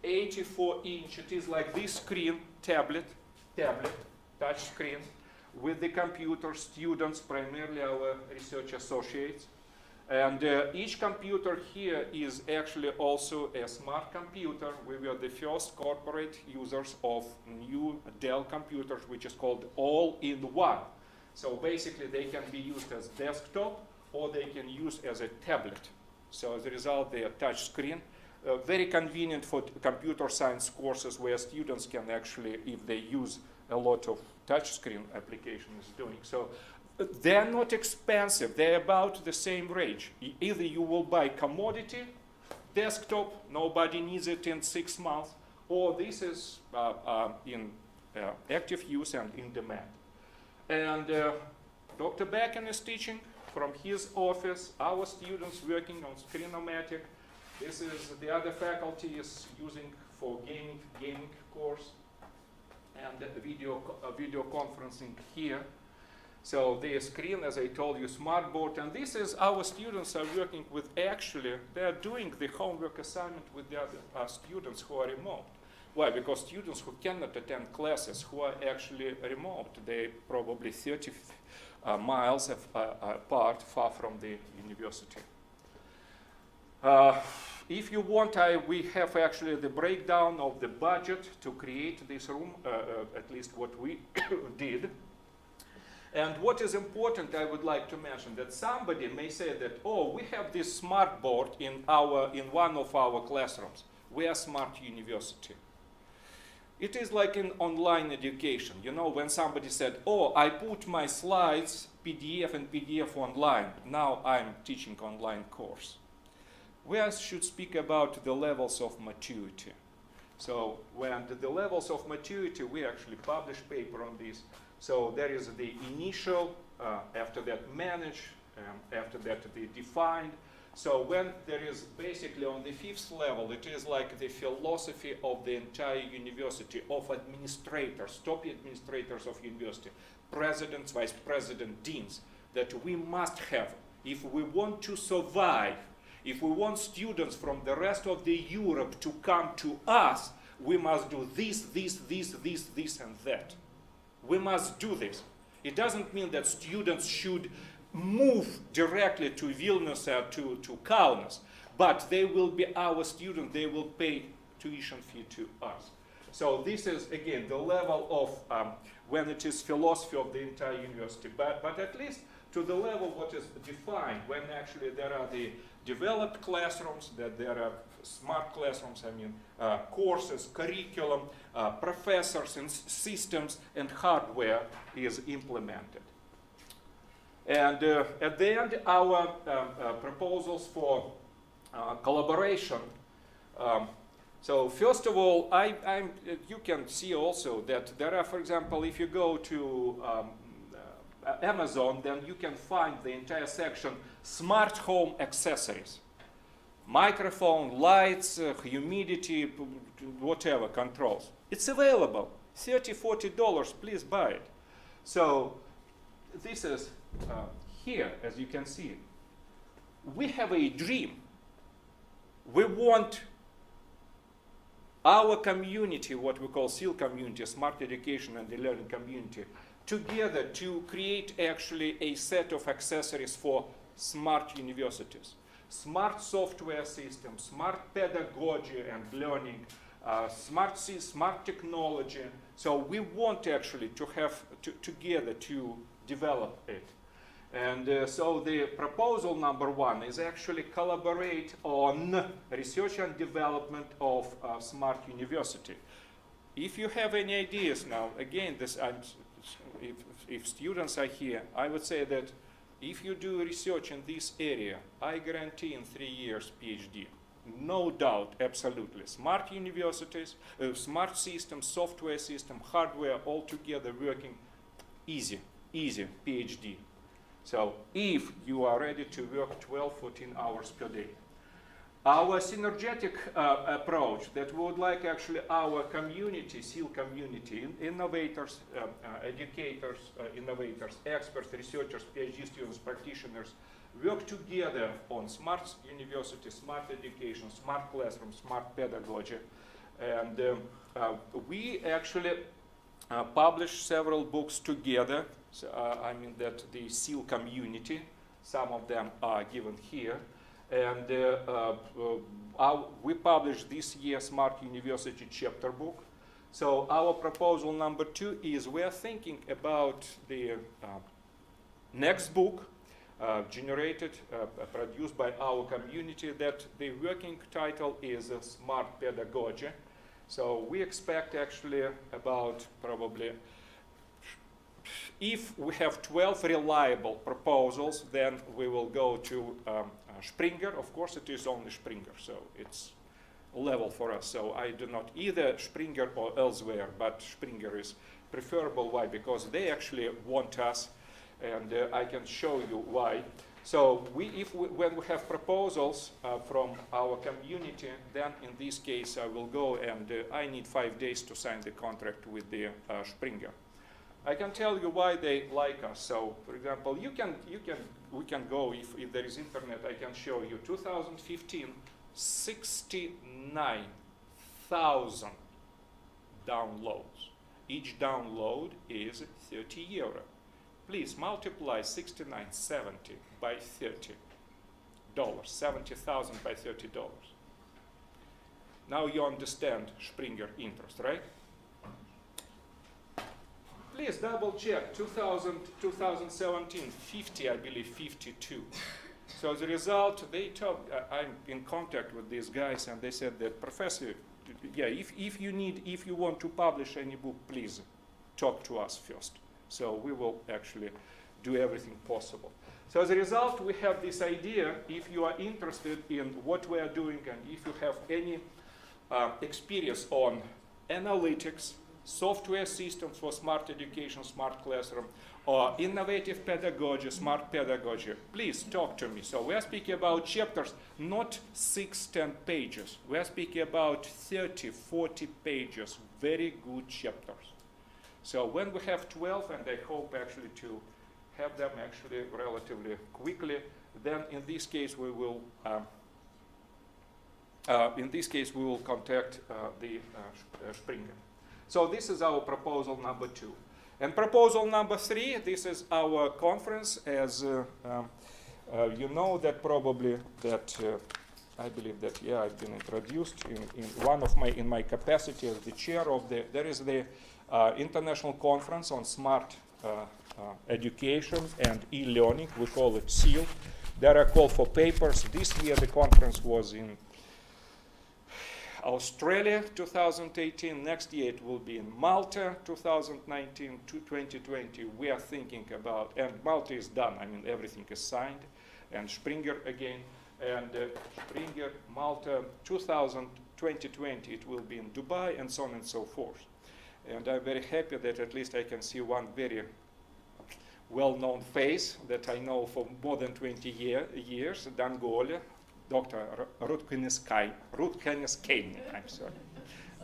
B: 84-inch. It is like this screen, tablet, touch screen, with the computer, students, primarily our research associates. And each computer here is actually also a smart computer. We were the first corporate users of new Dell computers, which is called all-in-one. So basically they can be used as desktop or they can use as a tablet. So as a result, they are touch screen. Very convenient for computer science courses where students can actually, if they use a lot of touch screen applications doing. So they're not expensive. They're about the same range. Either you will buy commodity desktop, nobody needs it in 6 months, or this is in active use and in demand. And Dr. Bakken is teaching from his office, our students working on Screenomatic. This is the other faculty is using for gaming course, and video conferencing here. So the screen, as I told you, smartboard, and this is our students are working with. Actually, they are doing the homework assignment with the other students who are remote. Why? Because students who cannot attend classes who are actually remote, they probably 30 miles apart, far from the university. If you want, we have actually the breakdown of the budget to create this room, at least what we did. And what is important, I would like to mention that somebody may say that, oh, we have this smart board in one of our classrooms. We are smart university. It is like in online education. You know, when somebody said, oh, I put my slides, PDF and PDF online. Now I'm teaching online course. We should speak about the levels of maturity. So when the levels of maturity, we actually publish paper on this. So there is the initial, after that manage, after that the defined. So when there is basically on the 5th level, it is like the philosophy of the entire university, of administrators, top administrators of university, presidents, vice president, deans, that we must have, if we want to survive, if we want students from the rest of the Europe to come to us, we must do this, and that. We must do this. It doesn't mean that students should move directly to Vilnius or to Kaunas, but they will be our students, they will pay tuition fee to us. So this is, again, the level of when it is philosophy of the entire university, but at least to the level what is defined, when actually there are the developed classrooms, that there are smart classrooms, I mean, courses, curriculum, professors and systems, and hardware is implemented. And at the end, our proposals for collaboration. So first of all, you can see also that there are, for example, if you go to Amazon, then you can find the entire section, smart home accessories. Microphone, lights, humidity, whatever, controls. It's available, $30, $40, please buy it. So this is here, as you can see. We have a dream. We want our community, what we call SEAL community, Smart Education and the Learning Community, together to create actually a set of accessories for smart universities. Smart software systems, smart pedagogy and learning, smart technology. So we want actually to have together to develop it. And so the proposal number 1 is actually collaborate on research and development of smart university. If you have any ideas now, again, if students are here, I would say that if you do research in this area, I guarantee in 3 years PhD. No doubt, absolutely. Smart universities, smart systems, software system, hardware, all together working, easy PhD. So if you are ready to work 12, 14 hours per day. our synergetic approach that we would like actually our community, SEAL community, innovators, educators, innovators, experts, researchers, PhD students, practitioners, work together on smart university, smart education, smart classroom, smart pedagogy. And we actually published several books together. So, I mean that the SEAL community, some of them are given here. And we published this year Smart University chapter book. So our proposal number 2 is we're thinking about the next book generated, produced by our community, that the working title is Smart Pedagogy. So we expect actually about probably, if we have 12 reliable proposals, then we will go to Springer. Of course, it is only Springer, so it's level for us. So I do not either Springer or elsewhere, but Springer is preferable. Why? Because they actually want us, and I can show you why. So when we have proposals from our community, then in this case I will go and I need 5 days to sign the contract with the Springer. I can tell you why they like us. So, for example, we can go, if there is internet, I can show you 2015, 69,000 downloads. Each download is 30 euro. Please multiply 6970 by $30. 70,000 by $30. Now you understand Springer interest, right? Please double check, 2017, 50, I believe 52. So as a result, they talk, I'm in contact with these guys and they said that, Professor, yeah, if you want to publish any book, please talk to us first. So we will actually do everything possible. So as a result, we have this idea, if you are interested in what we are doing and if you have any experience on analytics, software systems for smart education, smart classroom, or innovative pedagogy, smart pedagogy, please talk to me. So we are speaking about chapters, not 6-10 pages. We are speaking about 30-40 pages, very good chapters. So when we have 12, and I hope actually to have them actually relatively quickly, then in this case we will contact the Springer. So this is our proposal number 2. And proposal number 3, this is our conference. As you know that probably that I believe that, yeah, I've been introduced in my capacity as the chair of there is the international conference on smart education and e-learning. We call it SEAL. There are call for papers. This year the conference was in Australia, 2018. Next year it will be in Malta, 2019 to 2020. We are thinking about, and Malta is done. I mean, everything is signed. And Springer again, and Springer, Malta, 2020, it will be in Dubai, and so on and so forth. And I'm very happy that at least I can see one very well-known face that I know for more than 20 years, Dangoole, Dr. Rutkaneskaine, I'm sorry.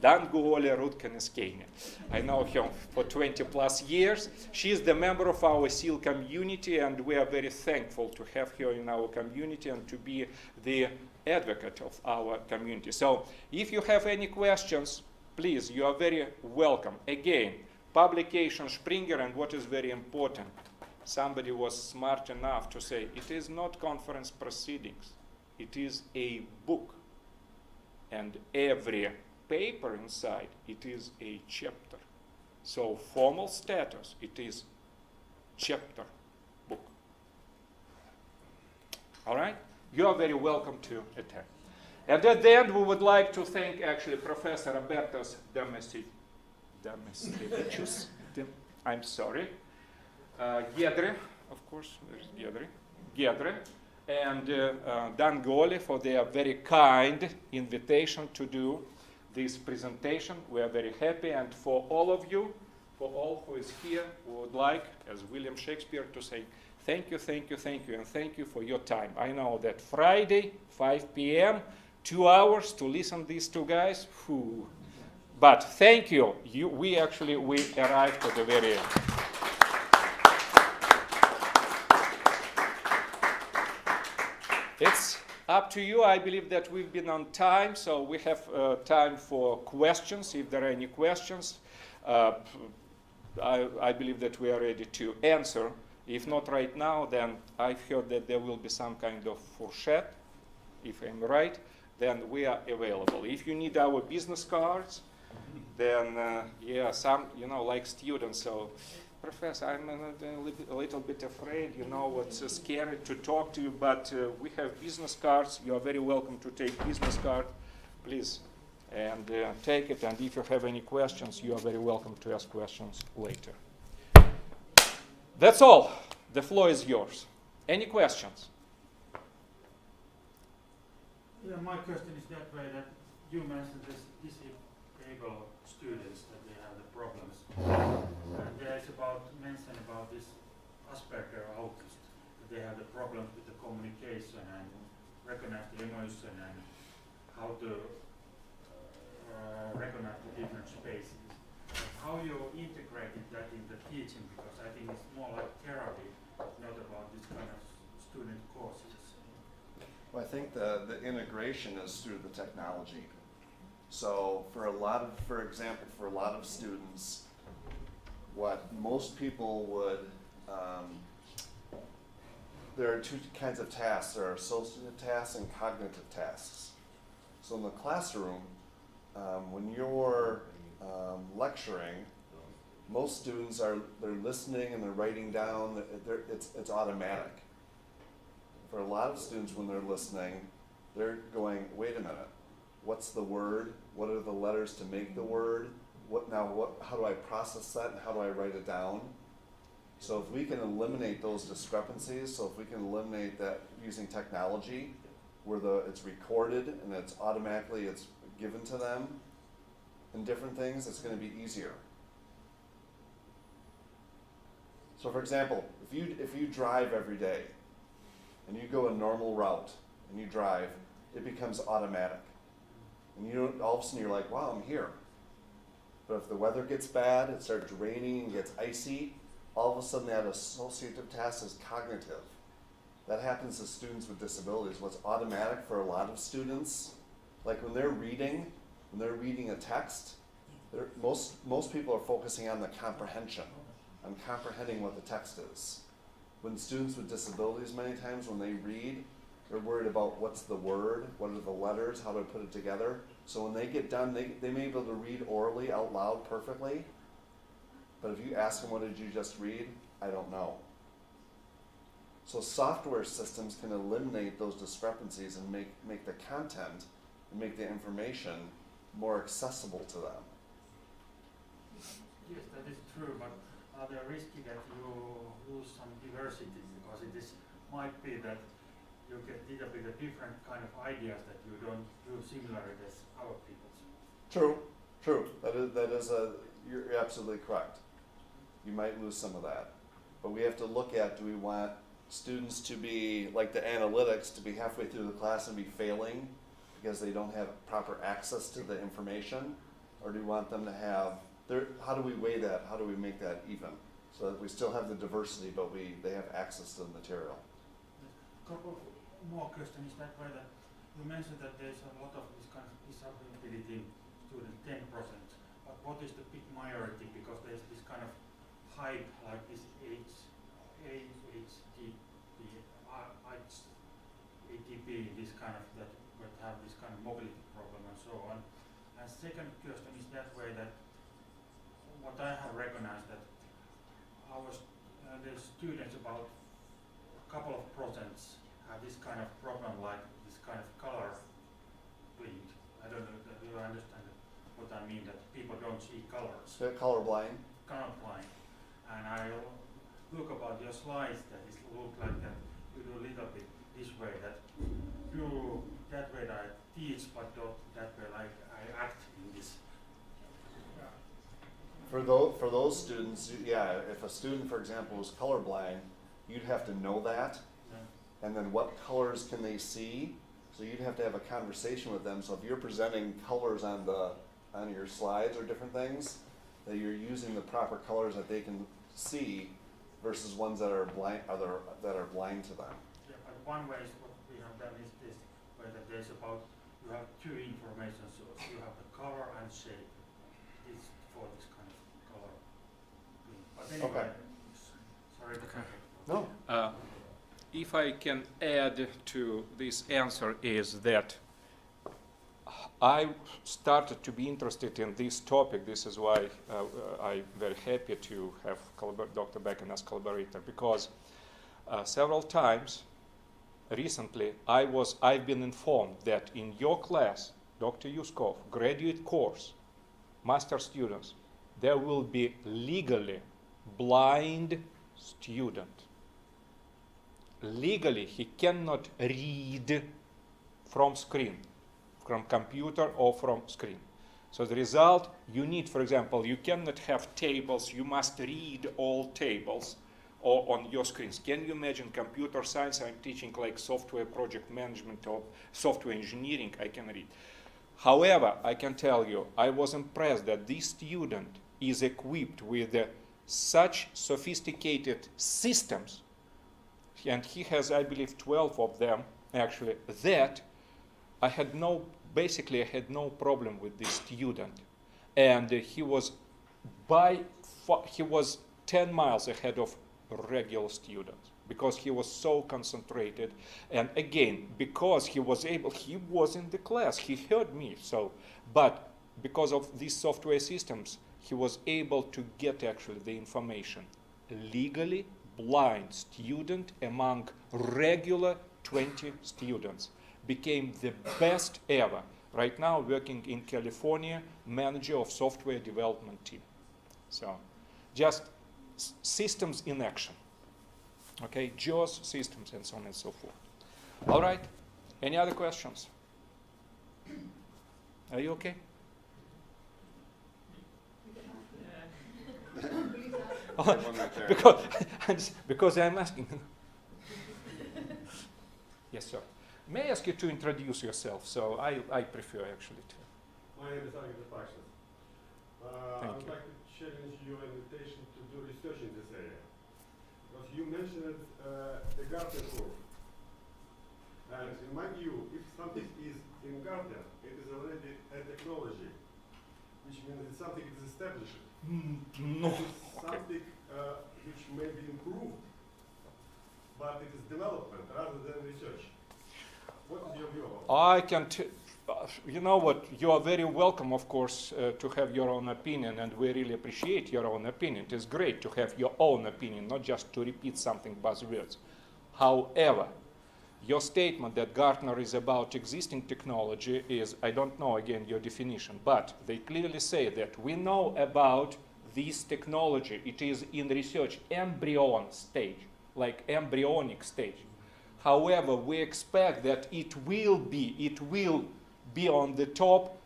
B: Dangoole Rutkaneskaine. I know her for 20 plus years. She is the member of our SEAL community, and we are very thankful to have her in our community and to be the advocate of our community. So if you have any questions, please, you are very welcome. Again, publication Springer, and what is very important, somebody was smart enough to say, it is not conference proceedings. It is a book, and every paper inside, it is a chapter. So formal status, it is chapter book. All right? You are very welcome to attend. And at the end, we would like to thank actually Professor Robertos Damesevicius. I'm sorry. Gedre, of course, there's Gedre. And Dangoole for their very kind invitation to do this presentation. We are very happy, and for all of you, for all who is here, we would like, as William Shakespeare, to say thank you, thank you, thank you, and thank you for your time. I know that Friday, 5 p.m., 2 hours to listen to these two guys. Whew. But thank you. We arrived at the very end. It's up to you. I believe that we've been on time, so we have time for questions, if there are any questions. I believe that we are ready to answer. If not right now, then I've heard that there will be some kind of fourchette, if I'm right, then we are available. If you need our business cards, then yeah, some, like students, so Professor, I'm a little bit afraid, it's scary to talk to you, but we have business cards. You are very welcome to take business card, please, and take it. And if you have any questions, you are very welcome to ask questions later. That's all. The floor is yours. Any questions?
F: Yeah, my question is that way that you mentioned this disabled students that they have the problems. And there is mention about this Asperger autist, that they have the problems with the communication and recognize the emotion and how to recognize the different spaces. How you integrated that in the teaching, because I think it's more like therapy, not about this kind of student courses.
D: Well, I think the integration is through the technology. So for example, for a lot of students, what most people would, there are two kinds of tasks. There are associative tasks and cognitive tasks. So in the classroom, when you're lecturing, most students they're listening and they're writing down. It's automatic. For a lot of students, when they're listening, they're going, wait a minute, what's the word? What are the letters to make the word? How do I process that and how do I write it down? So if we can eliminate those discrepancies, so if we can eliminate that using technology, where it's recorded and it's given to them and different things, it's going to be easier. So for example, if you drive every day and you go a normal route and you drive, it becomes automatic. And all of a sudden you're like, wow, I'm here. But if the weather gets bad, it starts raining and gets icy, all of a sudden that associative task is cognitive. That happens to students with disabilities. What's automatic for a lot of students, like when they're reading a text, most people are focusing on the comprehension, on comprehending what the text is. When students with disabilities, many times when they read, they're worried about what's the word, what are the letters, how do I put it together. So when they get done, they may be able to read orally out loud perfectly, but if you ask them, what did you just read? I don't know. So software systems can eliminate those discrepancies and make the content and make the information more accessible to them.
F: Yes, that is true, but are there risky that you lose some diversity, because might be that you get a little bit of different kind of ideas that you don't do similar as our people's.
D: True. You're absolutely correct. You might lose some of that, but we have to look at, do we want students to be like the analytics, to be halfway through the class and be failing because they don't have proper access to the information, or do we want them to have how do we weigh that? How do we make that even so that we still have the diversity, but they have access to the material?
F: A couple more questions that way. That you mentioned that there's a lot of this kind of disability students, 10%. But what is the big majority? Because there's this kind of hype, like this ATP, this kind of that have this kind of mobility problem and so on. And second question is that way that what I have recognized that the students, about a couple of procents, have this kind of problem, like this kind of color blind. I don't know, do you understand what I mean, that people don't see colors?
D: They're colorblind.
F: Colorblind. And I look about your slides that it look like that you do a little bit this way, that I teach, but not that way like I act in this.
D: For those students, yeah, if a student, for example, is colorblind, you'd have to know that, and then what colors can they see? So you'd have to have a conversation with them. So if you're presenting colors on your slides or different things, that you're using the proper colors that they can see versus ones that are blind to them.
F: Yeah, but one way is what we have done is this, where that there's about, you have two information sources. You have the color and shape. It's for this kind of color. But anyway,
D: Okay.
F: sorry to cut it.
D: No.
B: If I can add to this answer is that I started to be interested in this topic. This is why I'm very happy to have Dr. Bakken as collaborator, because several times recently I've been informed that in your class, Dr. Uskov, graduate course, master students, there will be legally blind student. Legally, he cannot read from screen, from computer or from screen. So the result, you need, for example, you cannot have tables, you must read all tables or on your screens. Can you imagine computer science? I'm teaching like software project management or software engineering, I can read. However, I can tell you, I was impressed that this student is equipped with such sophisticated systems, and he has, I believe, 12 of them actually, that I had no problem with this student. And he was 10 miles ahead of regular students because he was so concentrated. And again, because he was in the class, he heard me. But because of these software systems, he was able to get actually the information. Legally blind student among regular 20 students became the best ever. Right now working in California, manager of software development team. So just systems in action. Okay, JAWS systems and so on and so forth. All right, any other questions? Are you okay? because I'm asking. Yes, sir. May I ask you to introduce yourself? So I prefer actually to.
G: My name is Adaptation. I would like to challenge your invitation to do research in this area. Because you mentioned the Gartner curve. And in my view, if something is in Gartner, it is already a technology, which means it's something that is established.
B: No.
G: It is something which may be improved, but it is development rather than research. What is your view about that?
B: You know what, you are very welcome, of course, to have your own opinion, and we really appreciate your own opinion. It is great to have your own opinion, not just to repeat something buzzwords. However, your statement that Gartner is about existing technology is, I don't know again your definition, but they clearly say that we know about this technology. It is in research embryon stage, like embryonic stage. However, we expect that it will be on the top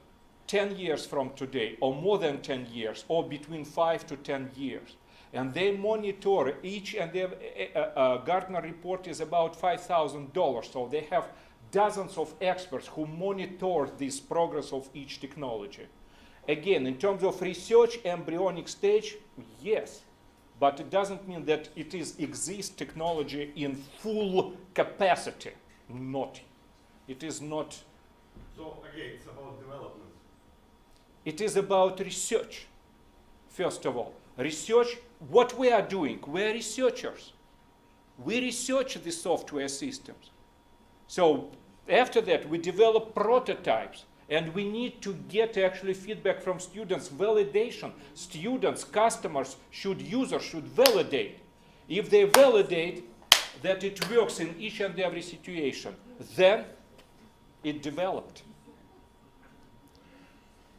B: 10 years from today, or more than 10 years, or between 5 to 10 years. And they monitor each, and Gartner report is about $5,000. So they have dozens of experts who monitor this progress of each technology. Again, in terms of research, embryonic stage, yes. But it doesn't mean that it exists technology in full capacity. Not. It is not.
G: So again, it's about development.
B: It is about research, first of all. Research, what we are doing, we're researchers. We research the software systems. So after that, we develop prototypes. And we need to get actually feedback from students, validation. Students, customers, users should validate. If they validate that it works in each and every situation, then it developed.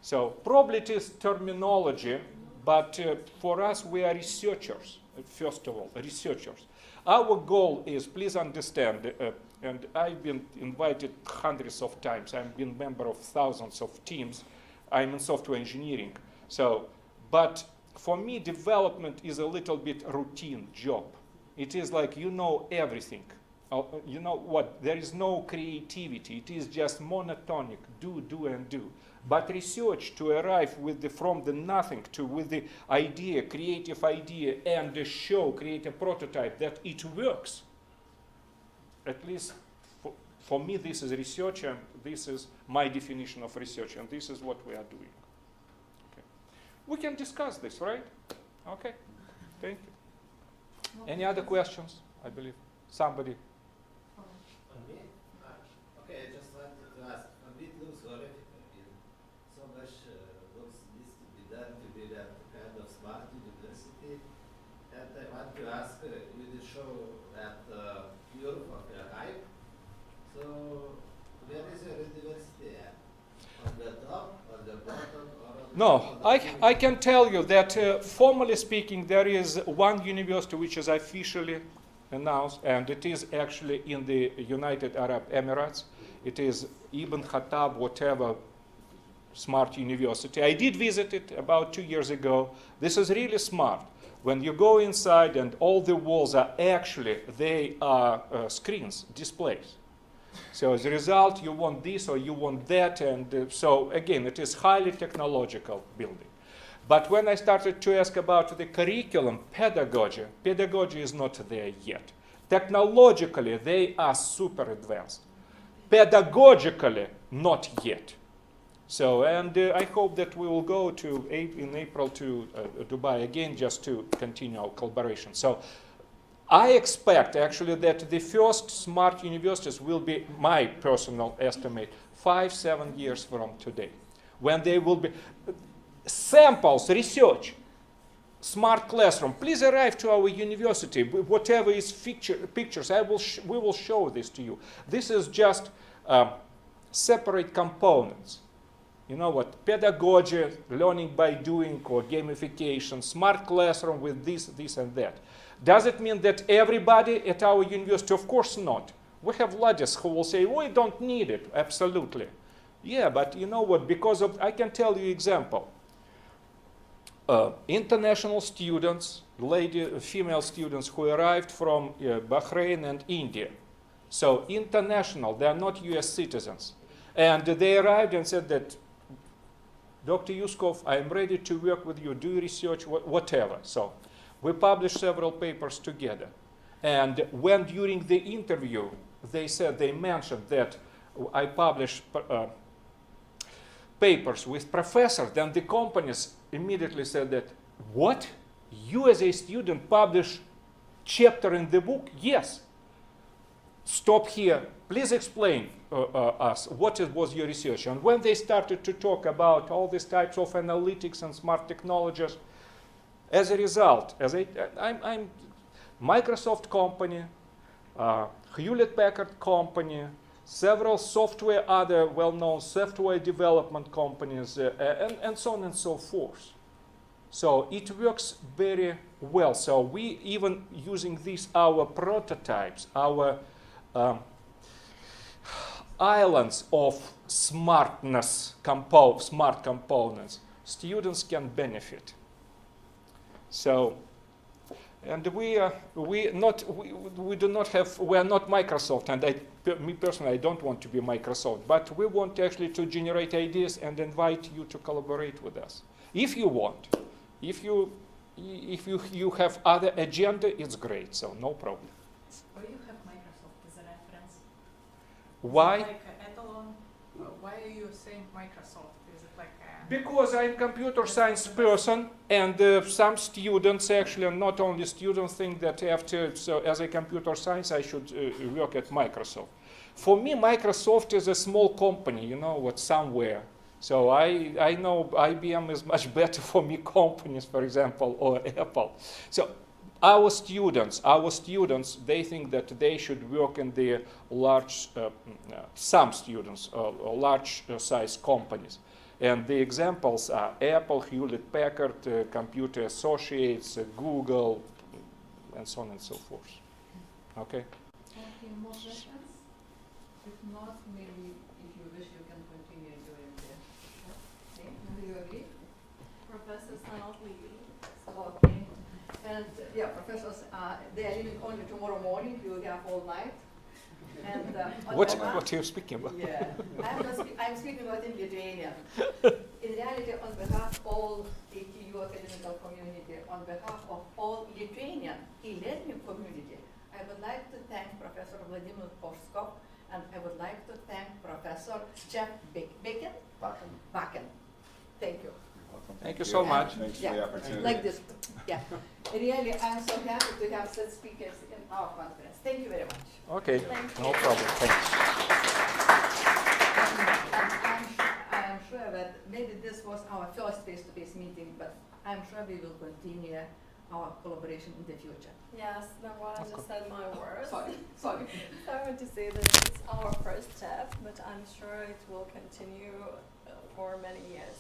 B: So probably it is terminology, but for us, we are researchers, first of all, researchers. Our goal is, please understand, and I've been invited hundreds of times. I've been member of thousands of teams. I'm in software engineering. But for me, development is a little bit routine job. It is like you know everything. you know what? There is no creativity. It is just monotonic. Do, and do. But research to arrive from the nothing to with the idea, creative idea, and create a prototype that it works. At least for me, this is research, and this is my definition of research, and this is what we are doing. Okay. We can discuss this, right? Okay. Thank you. Any other questions? I believe somebody.
C: On me? Okay, I just wanted to ask. On me, it looks horrific. So much looks needs to be done to be that kind of smart university. And I want to ask, you did show that curve of your hype. So where is your university at? On the top, on the bottom, or on the
B: No,
C: bottom?
B: I can tell you that formally speaking, there is one university which is officially announced, and it is actually in the United Arab Emirates. It is Ibn Khattab, whatever, smart university. I did visit it about 2 years ago. This is really smart. When you go inside and all the walls are actually, they are screens, displays. So as a result, you want this or you want that. And so again, it is highly technological building. But when I started to ask about the curriculum, pedagogy is not there yet. Technologically, they are super advanced. Pedagogically, not yet. So, and I hope that we will go to in April to Dubai again just to continue our collaboration. So I expect actually that the first smart universities will be, my personal estimate, 5-7 years from today, when they will be samples, research, smart classroom. Please arrive to our university. Whatever is pictures, we will show this to you. This is just separate components. You know what? Pedagogy, learning by doing, or gamification, smart classroom with this, and that. Does it mean that everybody at our university? Of course not. We have ladies who will say, we don't need it. Absolutely. Yeah, but you know what? Because of, I can tell you example. International students, female students who arrived from Bahrain and India. So international, they are not US citizens. And they arrived and said that, Dr. Uskov, I am ready to work with you, do research, whatever. So we published several papers together. And when during the interview, they mentioned that I published papers with professors, then the companies immediately said that, what? You as a student publish chapter in the book? Yes. Stop here. Please explain us what was your research. And when they started to talk about all these types of analytics and smart technologies, as a result, I'm Microsoft company, Hewlett-Packard company, several other well-known software development companies, and so on and so forth. So it works very well. So we even using these, our prototypes, our islands of smartness, smart components, students can benefit. So, and we are not Microsoft, and me personally, I don't want to be Microsoft, but we want actually to generate ideas and invite you to collaborate with us. If you want, if you have other agenda, it's great, so no problem.
E: Why you have Microsoft as a reference?
B: Why?
E: Is it like an etalon? Why are you saying Microsoft? Is it like a...
B: Because I'm a computer science person, and some students, actually, not only students, think that after, so as a computer science, I should work at Microsoft. For me, Microsoft is a small company, you know what, somewhere. So I know IBM is much better for me companies, for example, or Apple. So our students, they think that they should work in the large, some students, large size companies. And the examples are Apple, Hewlett-Packard, Computer Associates, Google, and so on and so forth. Okay?
E: Okay, more questions? If not, maybe if you wish, you can continue doing this. Okay, do you agree?
H: Professors are not leaving.
E: Okay. And yeah, professors, they are leaving only tomorrow morning. You will have all night. And on
B: What
E: behalf-
B: are you speaking about?
E: Yeah, I'm speaking about in Lithuanian. In reality, on behalf of all ATU academical community, on behalf of all Lithuanian e-learning community, I would like to thank Professor Vladimir Uskov, and I would like to thank Professor Jeff Bakken. Thank you.
B: Thank you so much.
D: Thanks for
E: Yeah,
D: the opportunity.
E: like this. Yeah, really, I'm so happy to have such speakers in our conference. Thank you very much.
B: Okay,
H: Thank
B: no
H: you.
B: problem. Thanks.
E: And I am sure that maybe this was our first face-to-face meeting, but I'm sure we will continue our collaboration in the future.
H: Yes, Narwana just said my words.
E: Sorry.
H: I want to say that it's our first step, but I'm sure it will continue for many years.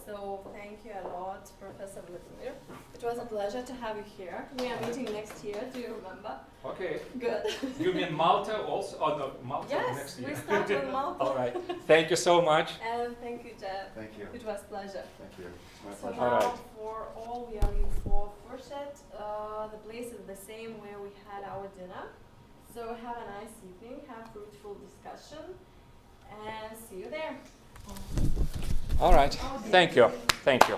H: So thank you a lot, Professor Vladimir. It was a pleasure to have you here. We are meeting next year, do you remember?
B: Okay.
H: Good.
B: You mean Malta also? Oh, no, Malta
H: Yes,
B: next
H: we
B: year.
H: start with Malta.
B: All right. Thank you so much.
H: And thank you, Jeff.
D: Thank you.
H: It was a pleasure.
D: Thank you. It's my
H: So
D: pleasure.
H: now,
B: All right.
H: for all, we are in for Furset. The place is the same where we had our dinner. So have a nice evening, have fruitful discussion, and see you there.
B: All right. Thank you. Thank you.